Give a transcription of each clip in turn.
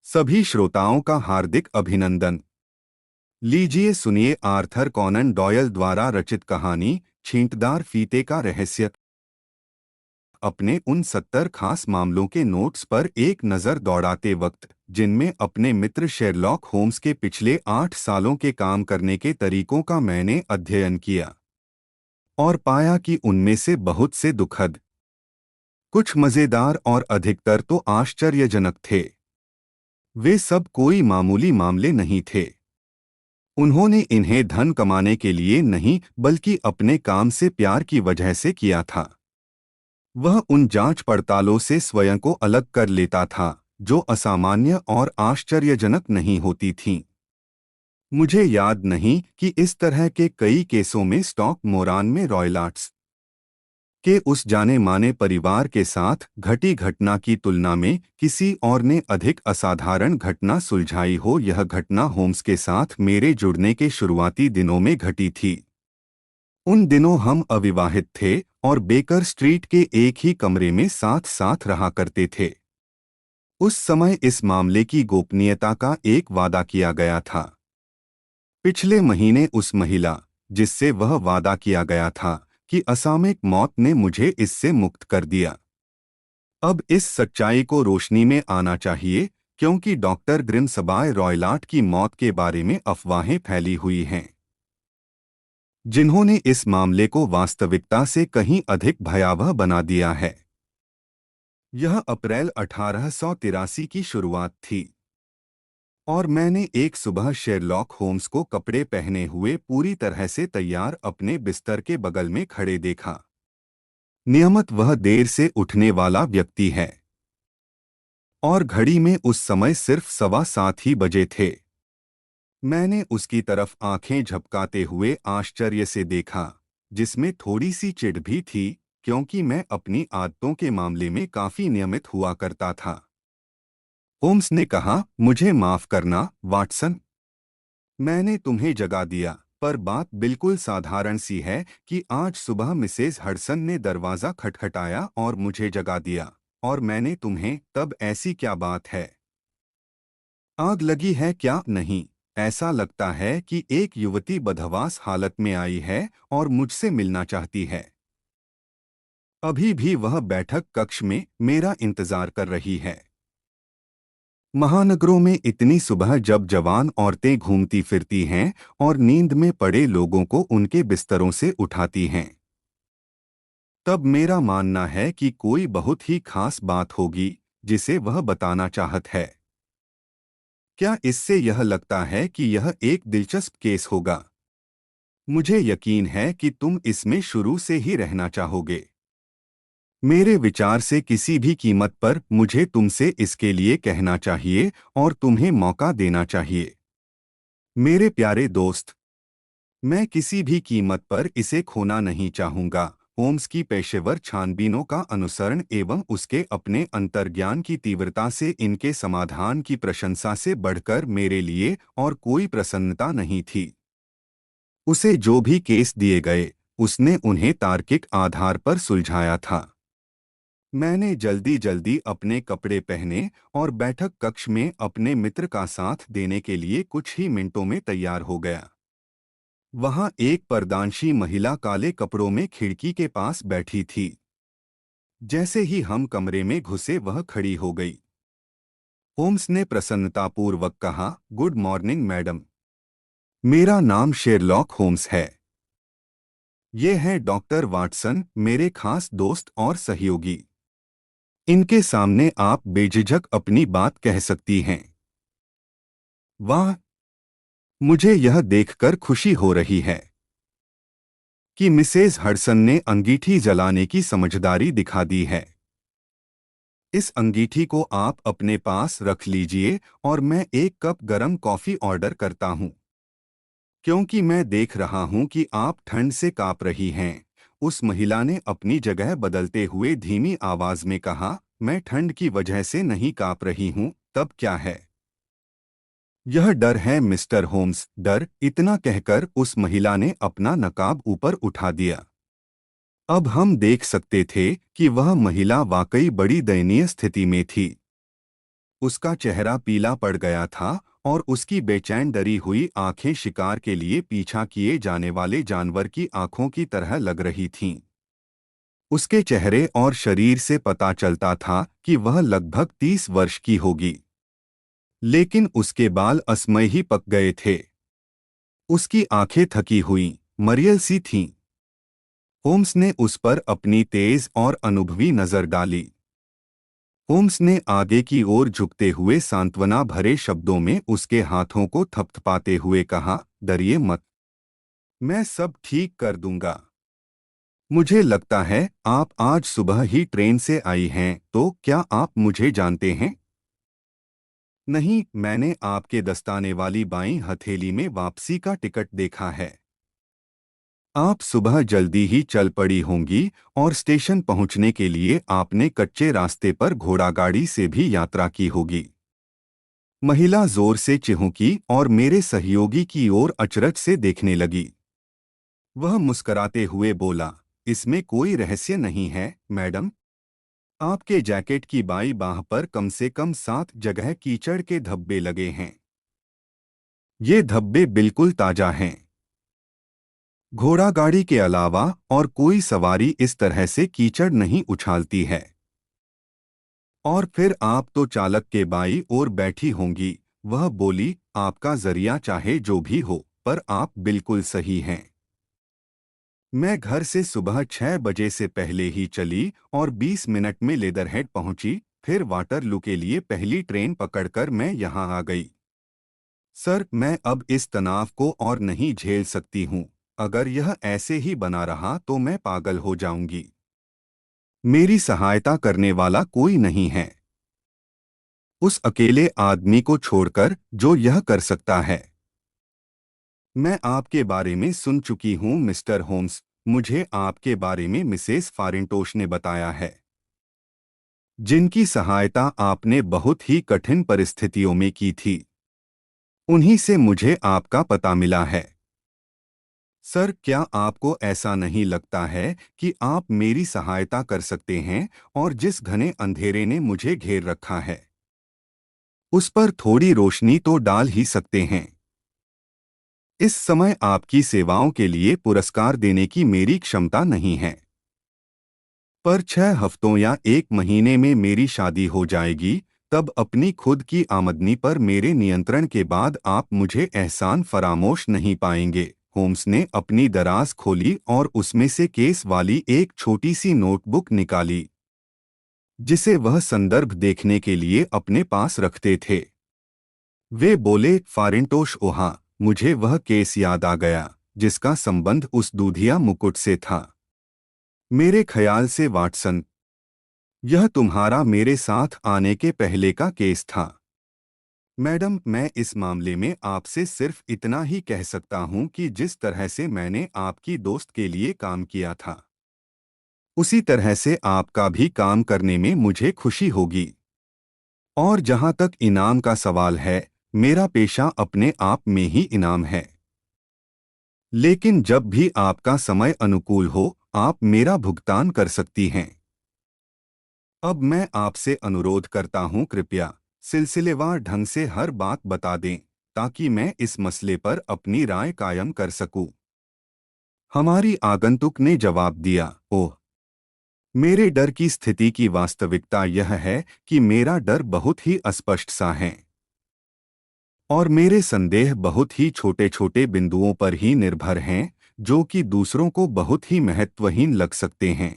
सभी श्रोताओं का हार्दिक अभिनंदन। लीजिए सुनिए आर्थर कॉनन डॉयल द्वारा रचित कहानी छींटदार फीते का रहस्य। अपने उन 70 खास मामलों के नोट्स पर एक नज़र दौड़ाते वक्त, जिनमें अपने मित्र शेरलॉक होम्स के पिछले 8 सालों के काम करने के तरीकों का मैंने अध्ययन किया और पाया कि उनमें से बहुत से दुखद, कुछ मज़ेदार और अधिकतर तो आश्चर्यजनक थे। वे सब कोई मामूली मामले नहीं थे। उन्होंने इन्हें धन कमाने के लिए नहीं बल्कि अपने काम से प्यार की वजह से किया था। वह उन जांच पड़तालों से स्वयं को अलग कर लेता था जो असामान्य और आश्चर्यजनक नहीं होती थीं। मुझे याद नहीं कि इस तरह के कई केसों में स्टॉक मोरान में रॉयलाट्स के उस जाने माने परिवार के साथ घटी घटना की तुलना में किसी और ने अधिक असाधारण घटना सुलझाई हो। यह घटना होम्स के साथ मेरे जुड़ने के शुरुआती दिनों में घटी थी। उन दिनों हम अविवाहित थे और बेकर स्ट्रीट के एक ही कमरे में साथ साथ रहा करते थे। उस समय इस मामले की गोपनीयता का एक वादा किया गया था। पिछले महीने उस महिला जिससे वह वादा किया गया था कि असामयिक मौत ने मुझे इससे मुक्त कर दिया। अब इस सच्चाई को रोशनी में आना चाहिए क्योंकि डॉक्टर ग्रिम्सबाय रॉयलाट की मौत के बारे में अफवाहें फैली हुई हैं, जिन्होंने इस मामले को वास्तविकता से कहीं अधिक भयावह बना दिया है। यह अप्रैल 1883 की शुरुआत थी और मैंने एक सुबह शेरलॉक होम्स को कपड़े पहने हुए पूरी तरह से तैयार अपने बिस्तर के बगल में खड़े देखा। नियमित वह देर से उठने वाला व्यक्ति है और घड़ी में उस समय सिर्फ 7:15 ही बजे थे। मैंने उसकी तरफ आंखें झपकाते हुए आश्चर्य से देखा, जिसमें थोड़ी सी चिढ़ भी थी क्योंकि मैं अपनी आदतों के मामले में काफी नियमित हुआ करता था। होम्स ने कहा, मुझे माफ करना वाटसन, मैंने तुम्हें जगा दिया, पर बात बिल्कुल साधारण सी है कि आज सुबह मिसेज हडसन ने दरवाज़ा खटखटाया और मुझे जगा दिया और मैंने तुम्हें तब ऐसी क्या बात है? आग लगी है क्या? नहीं, ऐसा लगता है कि एक युवती बदहवास हालत में आई है और मुझसे मिलना चाहती है। अभी भी वह बैठक कक्ष में मेरा इंतजार कर रही है। महानगरों में इतनी सुबह जब जवान औरतें घूमती फिरती हैं और नींद में पड़े लोगों को उनके बिस्तरों से उठाती हैं, तब मेरा मानना है कि कोई बहुत ही खास बात होगी जिसे वह बताना चाहत है। क्या इससे यह लगता है कि यह एक दिलचस्प केस होगा? मुझे यकीन है कि तुम इसमें शुरू से ही रहना चाहोगे। मेरे विचार से किसी भी कीमत पर मुझे तुमसे इसके लिए कहना चाहिए और तुम्हें मौका देना चाहिए। मेरे प्यारे दोस्त, मैं किसी भी कीमत पर इसे खोना नहीं चाहूँगा। होम्स की पेशेवर छानबीनों का अनुसरण एवं उसके अपने अंतर्ज्ञान की तीव्रता से इनके समाधान की प्रशंसा से बढ़कर मेरे लिए और कोई प्रसन्नता नहीं थी। उसे जो भी केस दिए गए, उसने उन्हें तार्किक आधार पर सुलझाया था। मैंने जल्दी जल्दी अपने कपड़े पहने और बैठक कक्ष में अपने मित्र का साथ देने के लिए कुछ ही मिनटों में तैयार हो गया। वहां एक परदानशी महिला काले कपड़ों में खिड़की के पास बैठी थी। जैसे ही हम कमरे में घुसे वह खड़ी हो गई। होम्स ने प्रसन्नतापूर्वक कहा, गुड मॉर्निंग मैडम, मेरा नाम शेरलॉक होम्स है। ये हैं डॉक्टर वाटसन, मेरे खास दोस्त और सहयोगी। इनके सामने आप बेझिझक अपनी बात कह सकती हैं। वाह, मुझे यह देखकर खुशी हो रही है कि मिसेज हडसन ने अंगीठी जलाने की समझदारी दिखा दी है। इस अंगीठी को आप अपने पास रख लीजिए और मैं एक कप गर्म कॉफी ऑर्डर करता हूँ, क्योंकि मैं देख रहा हूँ कि आप ठंड से कांप रही हैं। उस महिला ने अपनी जगह बदलते हुए धीमी आवाज में कहा, मैं ठंड की वजह से नहीं कांप रही हूँ, तब क्या है? यह डर है मिस्टर होम्स, डर। इतना कहकर उस महिला ने अपना नकाब ऊपर उठा दिया। अब हम देख सकते थे कि वह महिला वाकई बड़ी दयनीय स्थिति में थी। उसका चेहरा पीला पड़ गया था और उसकी बेचैन डरी हुई आंखें शिकार के लिए पीछा किए जाने वाले जानवर की आंखों की तरह लग रही थीं। उसके चेहरे और शरीर से पता चलता था कि वह लगभग 30 वर्ष की होगी, लेकिन उसके बाल असमय ही पक गए थे। उसकी आंखें थकी हुई, मरियल सी थीं। होम्स ने उस पर अपनी तेज और अनुभवी नजर डाली। होम्स ने आगे की ओर झुकते हुए सांत्वना भरे शब्दों में उसके हाथों को थपथपाते हुए कहा, डरिए मत, मैं सब ठीक कर दूंगा। मुझे लगता है आप आज सुबह ही ट्रेन से आई हैं, तो क्या आप मुझे जानते हैं? नहीं, मैंने आपके दस्ताने वाली बाईं हथेली में वापसी का टिकट देखा है। आप सुबह जल्दी ही चल पड़ी होंगी और स्टेशन पहुंचने के लिए आपने कच्चे रास्ते पर घोड़ागाड़ी से भी यात्रा की होगी। महिला जोर से चिहुकी और मेरे सहयोगी की ओर अचरज से देखने लगी। वह मुस्कराते हुए बोला, इसमें कोई रहस्य नहीं है, मैडम। आपके जैकेट की बाईं बाह पर कम से कम 7 जगह कीचड़ के धब्बे लगे हैं। ये धब्बे बिल्कुल ताजा हैं। घोड़ा गाड़ी के अलावा और कोई सवारी इस तरह से कीचड़ नहीं उछालती है। और फिर आप तो चालक के बाईं ओर बैठी होंगी, वह बोली, आपका जरिया चाहे जो भी हो, पर आप बिल्कुल सही हैं। मैं घर से सुबह 6 बजे से पहले ही चली और 20 मिनट में लेदरहेड पहुंची, फिर वाटरलू के लिए पहली ट्रेन पकड़कर मैं यहां आ गई। सर, मैं अब इस तनाव को और नहीं झेल सकती हूँ। अगर यह ऐसे ही बना रहा तो मैं पागल हो जाऊंगी। मेरी सहायता करने वाला कोई नहीं है, उस अकेले आदमी को छोड़कर जो यह कर सकता है। मैं आपके बारे में सुन चुकी हूँ मिस्टर होम्स। मुझे आपके बारे में मिसेस फारेंटोश ने बताया है, जिनकी सहायता आपने बहुत ही कठिन परिस्थितियों में की थी। उन्हीं से मुझे आपका पता मिला है। सर, क्या आपको ऐसा नहीं लगता है कि आप मेरी सहायता कर सकते हैं और जिस घने अंधेरे ने मुझे घेर रखा है, उस पर थोड़ी रोशनी तो डाल ही सकते हैं? इस समय आपकी सेवाओं के लिए पुरस्कार देने की मेरी क्षमता नहीं है, पर 6 हफ्तों या 1 महीने में मेरी शादी हो जाएगी। तब अपनी खुद की आमदनी पर मेरे नियंत्रण के बाद आप मुझे एहसान फरामोश नहीं पाएंगे। होम्स ने अपनी दराज खोली और उसमें से केस वाली एक छोटी सी नोटबुक निकाली, जिसे वह संदर्भ देखने के लिए अपने पास रखते थे। वे बोले, फारेंटोश ओहा, मुझे वह केस याद आ गया जिसका संबंध उस दूधिया मुकुट से था। मेरे ख्याल से वाटसन, यह तुम्हारा मेरे साथ आने के पहले का केस था। मैडम, मैं इस मामले में आपसे सिर्फ इतना ही कह सकता हूं कि जिस तरह से मैंने आपकी दोस्त के लिए काम किया था, उसी तरह से आपका भी काम करने में मुझे खुशी होगी। और जहां तक इनाम का सवाल है, मेरा पेशा अपने आप में ही इनाम है। लेकिन जब भी आपका समय अनुकूल हो, आप मेरा भुगतान कर सकती हैं। अब मैं आपसे अनुरोध करता हूं, कृपया सिलसिलेवार ढंग से हर बात बता दें, ताकि मैं इस मसले पर अपनी राय कायम कर सकूं। हमारी आगंतुक ने जवाब दिया, ओह, मेरे डर की स्थिति की वास्तविकता यह है कि मेरा डर बहुत ही अस्पष्ट सा है और मेरे संदेह बहुत ही छोटे छोटे बिंदुओं पर ही निर्भर हैं, जो कि दूसरों को बहुत ही महत्वहीन लग सकते हैं,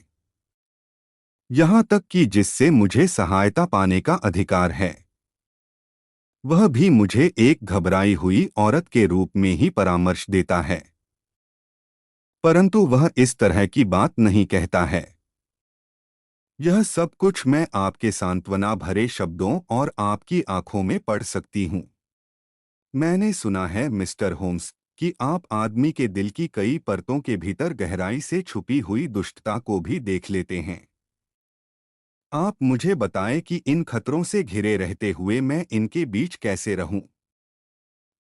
यहाँ तक कि जिससे मुझे सहायता पाने का अधिकार है। वह भी मुझे एक घबराई हुई औरत के रूप में ही परामर्श देता है, परंतु वह इस तरह की बात नहीं कहता है। यह सब कुछ मैं आपके सांत्वना भरे शब्दों और आपकी आंखों में पढ़ सकती हूँ। मैंने सुना है मिस्टर होम्स कि आप आदमी के दिल की कई परतों के भीतर गहराई से छुपी हुई दुष्टता को भी देख लेते हैं। आप मुझे बताएं कि इन खतरों से घिरे रहते हुए मैं इनके बीच कैसे रहूं।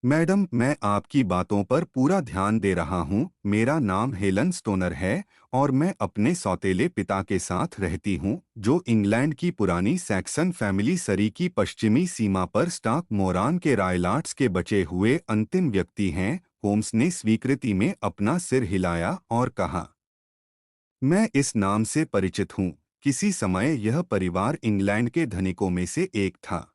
मैडम, मैं आपकी बातों पर पूरा ध्यान दे रहा हूँ। मेरा नाम हेलन स्टोनर है और मैं अपने सौतेले पिता के साथ रहती हूँ, जो इंग्लैंड की पुरानी सैक्सन फैमिली सरी की पश्चिमी सीमा पर स्टाक मोरान के रायलाट्स के बचे हुए अंतिम व्यक्ति हैं। होम्स ने स्वीकृति में अपना सिर हिलाया और कहा, मैं इस नाम से परिचित हूँ। किसी समय यह परिवार इंग्लैंड के धनिकों में से एक था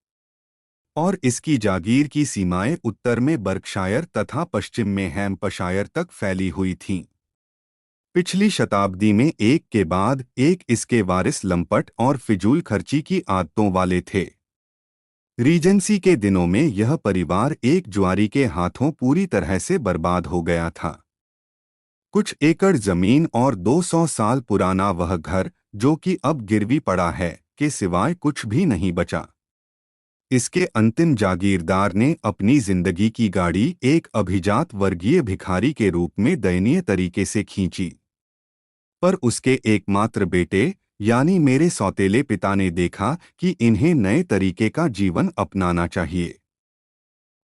और इसकी जागीर की सीमाएं उत्तर में बर्कशायर तथा पश्चिम में हैम्पशायर तक फैली हुई थीं। पिछली शताब्दी में एक के बाद एक इसके वारिस लंपट और फिजूल खर्ची की आदतों वाले थे। रीजेंसी के दिनों में यह परिवार एक जुआरी के हाथों पूरी तरह से बर्बाद हो गया था। कुछ एकड़ जमीन और 200 साल पुराना वह घर, जो कि अब गिरवी पड़ा है, के सिवाय कुछ भी नहीं बचा। इसके अंतिम जागीरदार ने अपनी जिंदगी की गाड़ी एक अभिजात वर्गीय भिखारी के रूप में दयनीय तरीके से खींची। पर उसके एकमात्र बेटे यानी मेरे सौतेले पिता ने देखा कि इन्हें नए तरीके का जीवन अपनाना चाहिए।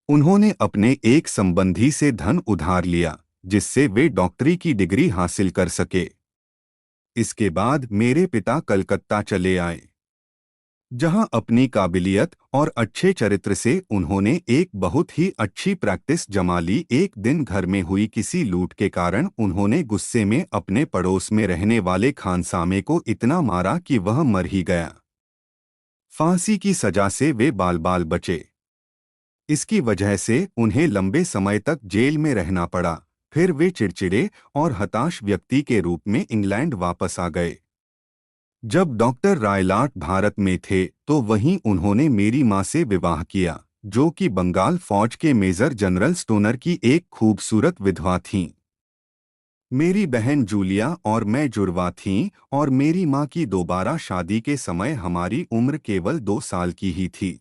उन्होंने अपने एक संबंधी से धन उधार लिया, जिससे वे डॉक्टरी की डिग्री हासिल कर सके। इसके बाद मेरे पिता कलकत्ता चले आए, जहां अपनी काबिलियत और अच्छे चरित्र से उन्होंने एक बहुत ही अच्छी प्रैक्टिस जमा ली। एक दिन घर में हुई किसी लूट के कारण उन्होंने गुस्से में अपने पड़ोस में रहने वाले खानसामे को इतना मारा कि वह मर ही गया। फांसी की सजा से वे बाल बाल बचे। इसकी वजह से उन्हें लंबे समय तक जेल में रहना पड़ा। फिर वे चिड़चिड़े और हताश व्यक्ति के रूप में इंग्लैंड वापस आ गए। जब डॉक्टर रायलाट भारत में थे तो वहीं उन्होंने मेरी मां से विवाह किया, जो कि बंगाल फौज के मेजर जनरल स्टोनर की एक खूबसूरत विधवा थीं। मेरी बहन जूलिया और मैं जुड़वा थीं और मेरी मां की दोबारा शादी के समय हमारी उम्र केवल 2 साल की ही थी।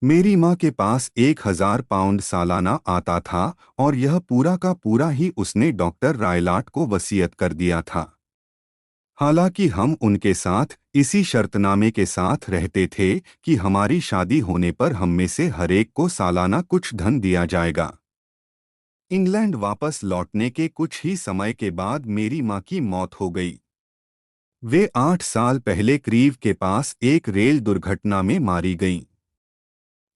मेरी मां के पास 1000 पाउंड सालाना आता था और यह पूरा का पूरा ही उसने डॉक्टर रायलाट को वसीयत कर दिया था। हालांकि हम उनके साथ इसी शर्तनामे के साथ रहते थे कि हमारी शादी होने पर हम में से हरेक को सालाना कुछ धन दिया जाएगा। इंग्लैंड वापस लौटने के कुछ ही समय के बाद मेरी मां की मौत हो गई। वे 8 साल पहले क्रीव के पास एक रेल दुर्घटना में मारी गईं।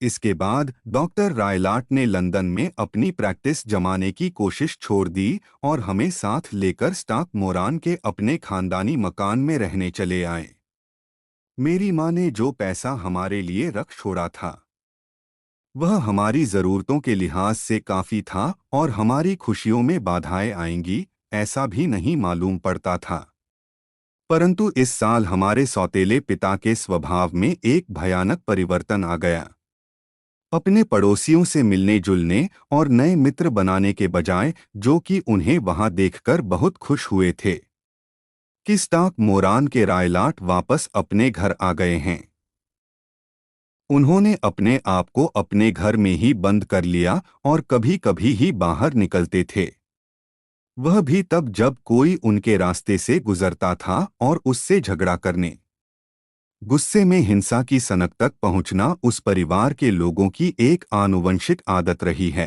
इसके बाद डॉक्टर रायलाट ने लंदन में अपनी प्रैक्टिस जमाने की कोशिश छोड़ दी और हमें साथ लेकर स्टाक मोरान के अपने खानदानी मकान में रहने चले आए। मेरी मां ने जो पैसा हमारे लिए रख छोड़ा था, वह हमारी ज़रूरतों के लिहाज से काफ़ी था और हमारी खुशियों में बाधाएं आएंगी, ऐसा भी नहीं मालूम पड़ता था। परंतु इस साल हमारे सौतेले पिता के स्वभाव में एक भयानक परिवर्तन आ गया। अपने पड़ोसियों से मिलने जुलने और नए मित्र बनाने के बजाय, जो कि उन्हें वहां देखकर बहुत खुश हुए थे कि स्टाक मोरान के रायलाट वापस अपने घर आ गए हैं, उन्होंने अपने आप को अपने घर में ही बंद कर लिया और कभी कभी ही बाहर निकलते थे। वह भी तब जब कोई उनके रास्ते से गुजरता था और उससे झगड़ा करने, गुस्से में हिंसा की सनक तक पहुंचना उस परिवार के लोगों की एक आनुवंशिक आदत रही है।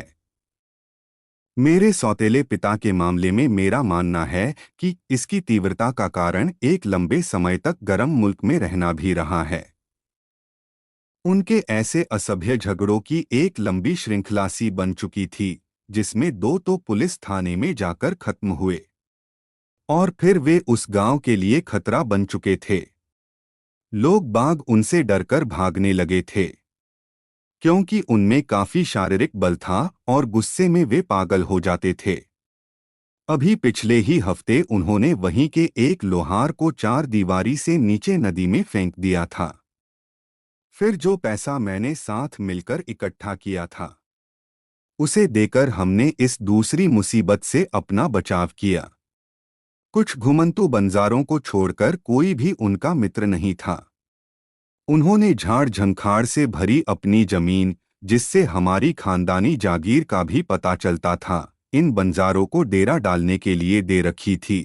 मेरे सौतेले पिता के मामले में मेरा मानना है कि इसकी तीव्रता का कारण एक लंबे समय तक गर्म मुल्क में रहना भी रहा है। उनके ऐसे असभ्य झगड़ों की एक लंबी श्रृंखला सी बन चुकी थी, जिसमें 2 तो पुलिस थाने में जाकर खत्म हुए और फिर वे उस गांव के लिए खतरा बन चुके थे। लोग बाग उनसे डरकर भागने लगे थे, क्योंकि उनमें काफी शारीरिक बल था और गुस्से में वे पागल हो जाते थे। अभी पिछले ही हफ्ते उन्होंने वहीं के एक लोहार को 4 दीवारी से नीचे नदी में फेंक दिया था। फिर जो पैसा मैंने साथ मिलकर इकट्ठा किया था, उसे देकर हमने इस दूसरी मुसीबत से अपना बचाव किया। कुछ घुमंतू बंजारों को छोड़कर कोई भी उनका मित्र नहीं था। उन्होंने झाड़ झंखाड़ से भरी अपनी जमीन, जिससे हमारी खानदानी जागीर का भी पता चलता था, इन बंजारों को डेरा डालने के लिए दे रखी थी।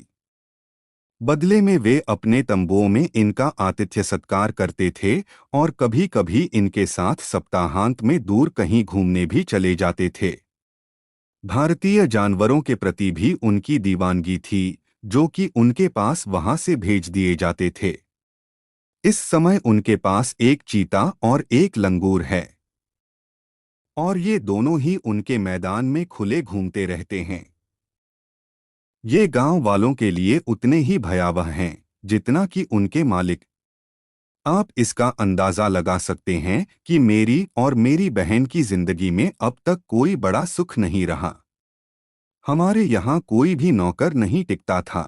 बदले में वे अपने तंबुओं में इनका आतिथ्य सत्कार करते थे और कभी-कभी इनके साथ सप्ताहांत में दूर कहीं घूमने भी चले जाते थे। भारतीय जानवरों के प्रति भी उनकी दीवानगी थी, जो कि उनके पास वहां से भेज दिए जाते थे। इस समय उनके पास एक चीता और एक लंगूर है और ये दोनों ही उनके मैदान में खुले घूमते रहते हैं। ये गांव वालों के लिए उतने ही भयावह हैं जितना कि उनके मालिक। आप इसका अंदाजा लगा सकते हैं कि मेरी और मेरी बहन की जिंदगी में अब तक कोई बड़ा सुख नहीं रहा। हमारे यहाँ कोई भी नौकर नहीं टिकता था।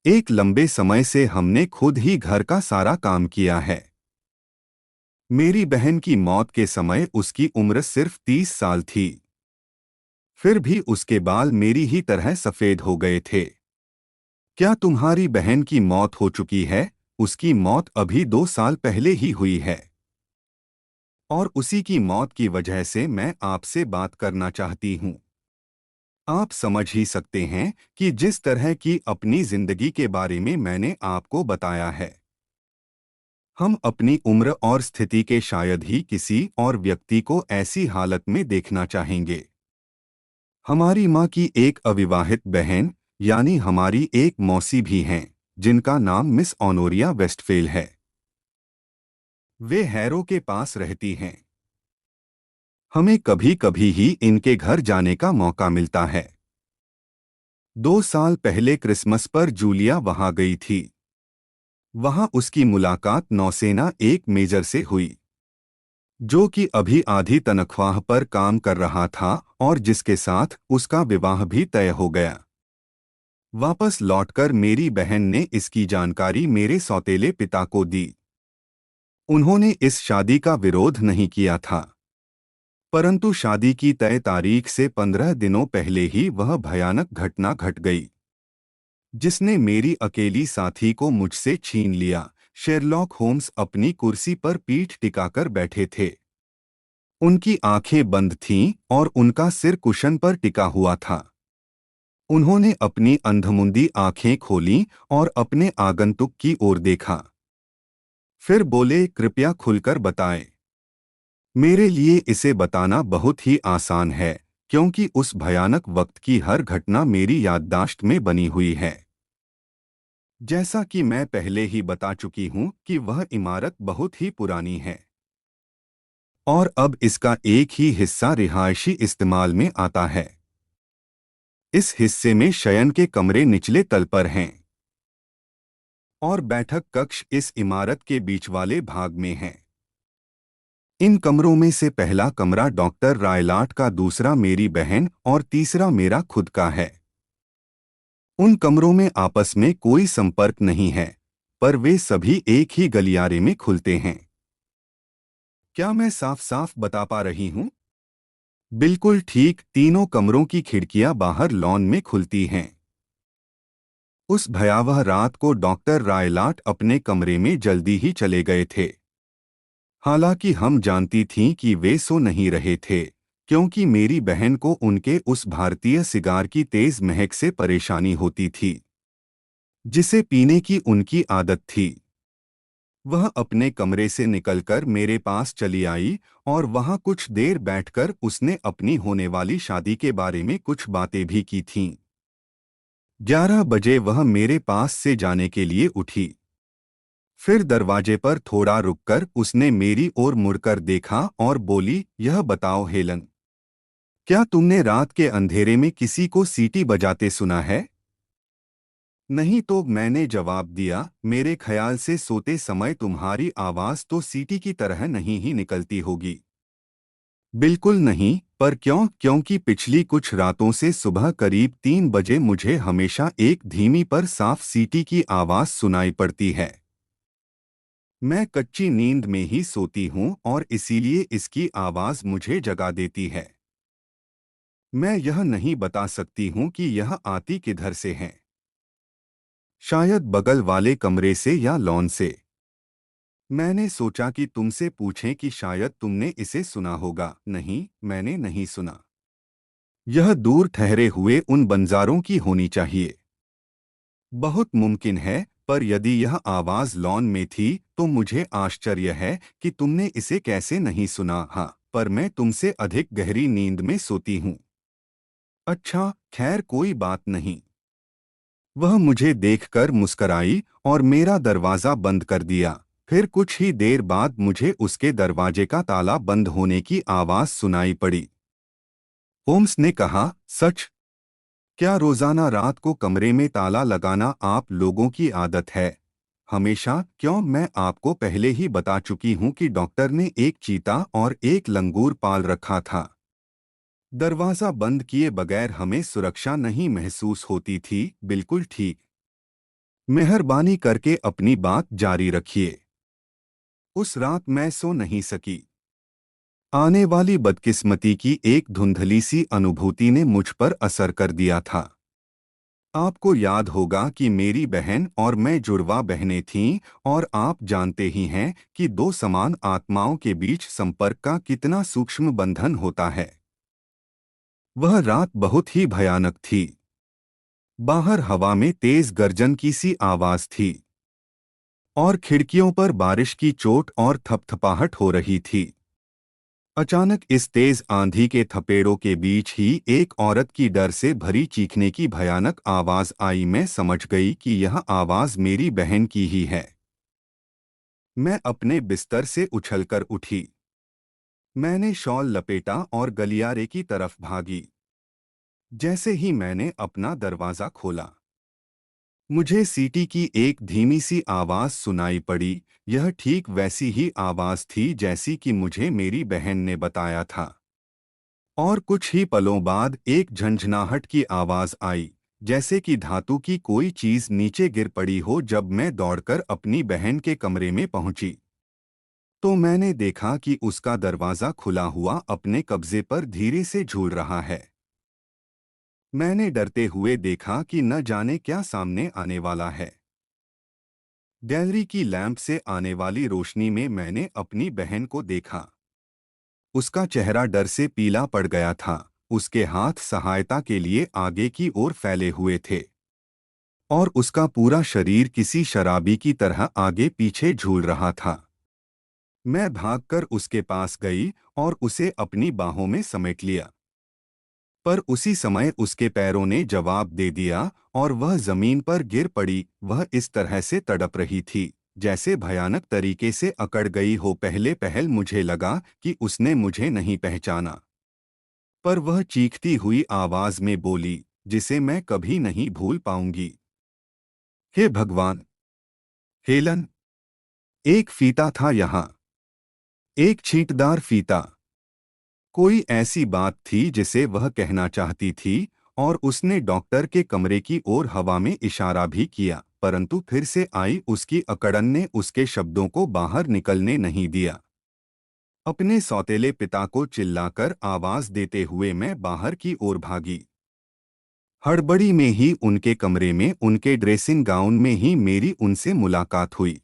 एक लंबे समय से हमने खुद ही घर का सारा काम किया है। मेरी बहन की मौत के समय उसकी उम्र सिर्फ 30 साल थी। फिर भी उसके बाल मेरी ही तरह सफेद हो गए थे। क्या तुम्हारी बहन की मौत हो चुकी है? उसकी मौत अभी 2 साल पहले ही हुई है और उसी की मौत की वजह से मैं आपसे बात करना चाहती हूँ। आप समझ ही सकते हैं कि जिस तरह की अपनी जिंदगी के बारे में मैंने आपको बताया है, हम अपनी उम्र और स्थिति के शायद ही किसी और व्यक्ति को ऐसी हालत में देखना चाहेंगे। हमारी माँ की एक अविवाहित बहन यानी हमारी एक मौसी भी हैं, जिनका नाम मिस ऑनोरिया वेस्टफेल है। वे हैरो के पास रहती हैं। हमें कभी कभी ही इनके घर जाने का मौका मिलता है। 2 साल पहले क्रिसमस पर जूलिया वहां गई थी। वहां उसकी मुलाकात नौसेना एक मेजर से हुई, जो कि अभी आधी तनख्वाह पर काम कर रहा था और जिसके साथ उसका विवाह भी तय हो गया। वापस लौटकर मेरी बहन ने इसकी जानकारी मेरे सौतेले पिता को दी। उन्होंने इस शादी का विरोध नहीं किया था, परंतु शादी की तय तारीख से 15 दिनों पहले ही वह भयानक घटना घट गई, जिसने मेरी अकेली साथी को मुझसे छीन लिया। शेरलॉक होम्स अपनी कुर्सी पर पीठ टिकाकर बैठे थे। उनकी आंखें बंद थीं और उनका सिर कुशन पर टिका हुआ था। उन्होंने अपनी अंधमुंदी आंखें खोलीं और अपने आगंतुक की ओर देखा। फिर बोले, कृपया खुलकर बताएं। मेरे लिए इसे बताना बहुत ही आसान है, क्योंकि उस भयानक वक्त की हर घटना मेरी याददाश्त में बनी हुई है। जैसा कि मैं पहले ही बता चुकी हूं कि वह इमारत बहुत ही पुरानी है और अब इसका एक ही हिस्सा रिहायशी इस्तेमाल में आता है। इस हिस्से में शयन के कमरे निचले तल पर हैं और बैठक कक्ष इस इमारत के बीच वाले भाग में हैं। इन कमरों में से पहला कमरा डॉक्टर रायलाट का, दूसरा मेरी बहन और तीसरा मेरा खुद का है। उन कमरों में आपस में कोई संपर्क नहीं है, पर वे सभी एक ही गलियारे में खुलते हैं। क्या मैं साफ साफ बता पा रही हूँ? बिल्कुल ठीक, तीनों कमरों की खिड़कियां बाहर लॉन में खुलती हैं। उस भयावह रात को डॉक्टर रायलाट अपने कमरे में जल्दी ही चले गए थे। हालांकि हम जानती थीं कि वे सो नहीं रहे थे, क्योंकि मेरी बहन को उनके उस भारतीय सिगार की तेज महक से परेशानी होती थी, जिसे पीने की उनकी आदत थी। वह अपने कमरे से निकलकर मेरे पास चली आई और वहां कुछ देर बैठकर उसने अपनी होने वाली शादी के बारे में कुछ बातें भी की थीं। 11 बजे वह मेरे पास से जाने के लिए उठी। फिर दरवाजे पर थोड़ा रुककर उसने मेरी ओर मुड़कर देखा और बोली, यह बताओ हेलन, क्या तुमने रात के अंधेरे में किसी को सीटी बजाते सुना है? नहीं तो, मैंने जवाब दिया, मेरे ख्याल से सोते समय तुम्हारी आवाज तो सीटी की तरह नहीं ही निकलती होगी। बिल्कुल नहीं, पर क्यों? क्योंकि पिछली कुछ रातों से सुबह करीब 3 बजे मुझे हमेशा एक धीमी पर साफ सीटी की आवाज सुनाई पड़ती है। मैं कच्ची नींद में ही सोती हूँ और इसीलिए इसकी आवाज मुझे जगा देती है। मैं यह नहीं बता सकती हूँ कि यह आती किधर से है। शायद बगल वाले कमरे से या लॉन से। मैंने सोचा कि तुमसे पूछें कि शायद तुमने इसे सुना होगा। नहीं, मैंने नहीं सुना। यह दूर ठहरे हुए उन बंजारों की होनी चाहिए। बहुत मुमकिन है, पर यदि यह आवाज लॉन में थी तो मुझे आश्चर्य है कि तुमने इसे कैसे नहीं सुना। हाँ, पर मैं तुमसे अधिक गहरी नींद में सोती हूँ। अच्छा, खैर कोई बात नहीं। वह मुझे देखकर मुस्कराई और मेरा दरवाजा बंद कर दिया। फिर कुछ ही देर बाद मुझे उसके दरवाजे का ताला बंद होने की आवाज सुनाई पड़ी। होम्स ने कहा, सच? क्या रोजाना रात को कमरे में ताला लगाना आप लोगों की आदत है? हमेशा? क्यों, मैं आपको पहले ही बता चुकी हूं कि डॉक्टर ने एक चीता और एक लंगूर पाल रखा था। दरवाजा बंद किए बगैर हमें सुरक्षा नहीं महसूस होती थी। बिल्कुल ठीक। मेहरबानी करके अपनी बात जारी रखिए। उस रात मैं सो नहीं सकी। आने वाली बदकिस्मती की एक धुंधली सी अनुभूति ने मुझ पर असर कर दिया था। आपको याद होगा कि मेरी बहन और मैं जुड़वा बहनें थीं, और आप जानते ही हैं कि दो समान आत्माओं के बीच संपर्क का कितना सूक्ष्म बंधन होता है। वह रात बहुत ही भयानक थी। बाहर हवा में तेज गर्जन की सी आवाज थी और खिड़कियों पर बारिश की चोट और थपथपाहट हो रही थी। अचानक इस तेज आंधी के थपेड़ों के बीच ही एक औरत की डर से भरी चीखने की भयानक आवाज आई। मैं समझ गई कि यह आवाज मेरी बहन की ही है। मैं अपने बिस्तर से उछलकर उठी। मैंने शॉल लपेटा और गलियारे की तरफ भागी। जैसे ही मैंने अपना दरवाजा खोला, मुझे सीटी की एक धीमी सी आवाज सुनाई पड़ी। यह ठीक वैसी ही आवाज थी जैसी कि मुझे मेरी बहन ने बताया था। और कुछ ही पलों बाद एक झंझनाहट की आवाज आई, जैसे कि धातु की कोई चीज नीचे गिर पड़ी हो। जब मैं दौड़कर अपनी बहन के कमरे में पहुंची, तो मैंने देखा कि उसका दरवाजा खुला हुआ अपने कब्जे पर धीरे से झूल रहा है। मैंने डरते हुए देखा कि न जाने क्या सामने आने वाला है। गैलरी की लैंप से आने वाली रोशनी में मैंने अपनी बहन को देखा। उसका चेहरा डर से पीला पड़ गया था। उसके हाथ सहायता के लिए आगे की ओर फैले हुए थे और उसका पूरा शरीर किसी शराबी की तरह आगे पीछे झूल रहा था। मैं भागकर उसके पास गई और उसे अपनी बाहों में समेट लिया। पर उसी समय उसके पैरों ने जवाब दे दिया और वह जमीन पर गिर पड़ी। वह इस तरह से तड़प रही थी जैसे भयानक तरीके से अकड़ गई हो। पहले पहल मुझे लगा कि उसने मुझे नहीं पहचाना, पर वह चीखती हुई आवाज में बोली, जिसे मैं कभी नहीं भूल पाऊंगी, हे भगवान! हेलन! एक फीता था यहाँ, एक छींटदार फीता। कोई ऐसी बात थी जिसे वह कहना चाहती थी, और उसने डॉक्टर के कमरे की ओर हवा में इशारा भी किया, परंतु फिर से आई उसकी अकड़न ने उसके शब्दों को बाहर निकलने नहीं दिया। अपने सौतेले पिता को चिल्लाकर आवाज देते हुए मैं बाहर की ओर भागी। हड़बड़ी में ही उनके कमरे में उनके ड्रेसिंग गाउन में ही मेरी उनसे मुलाकात हुई।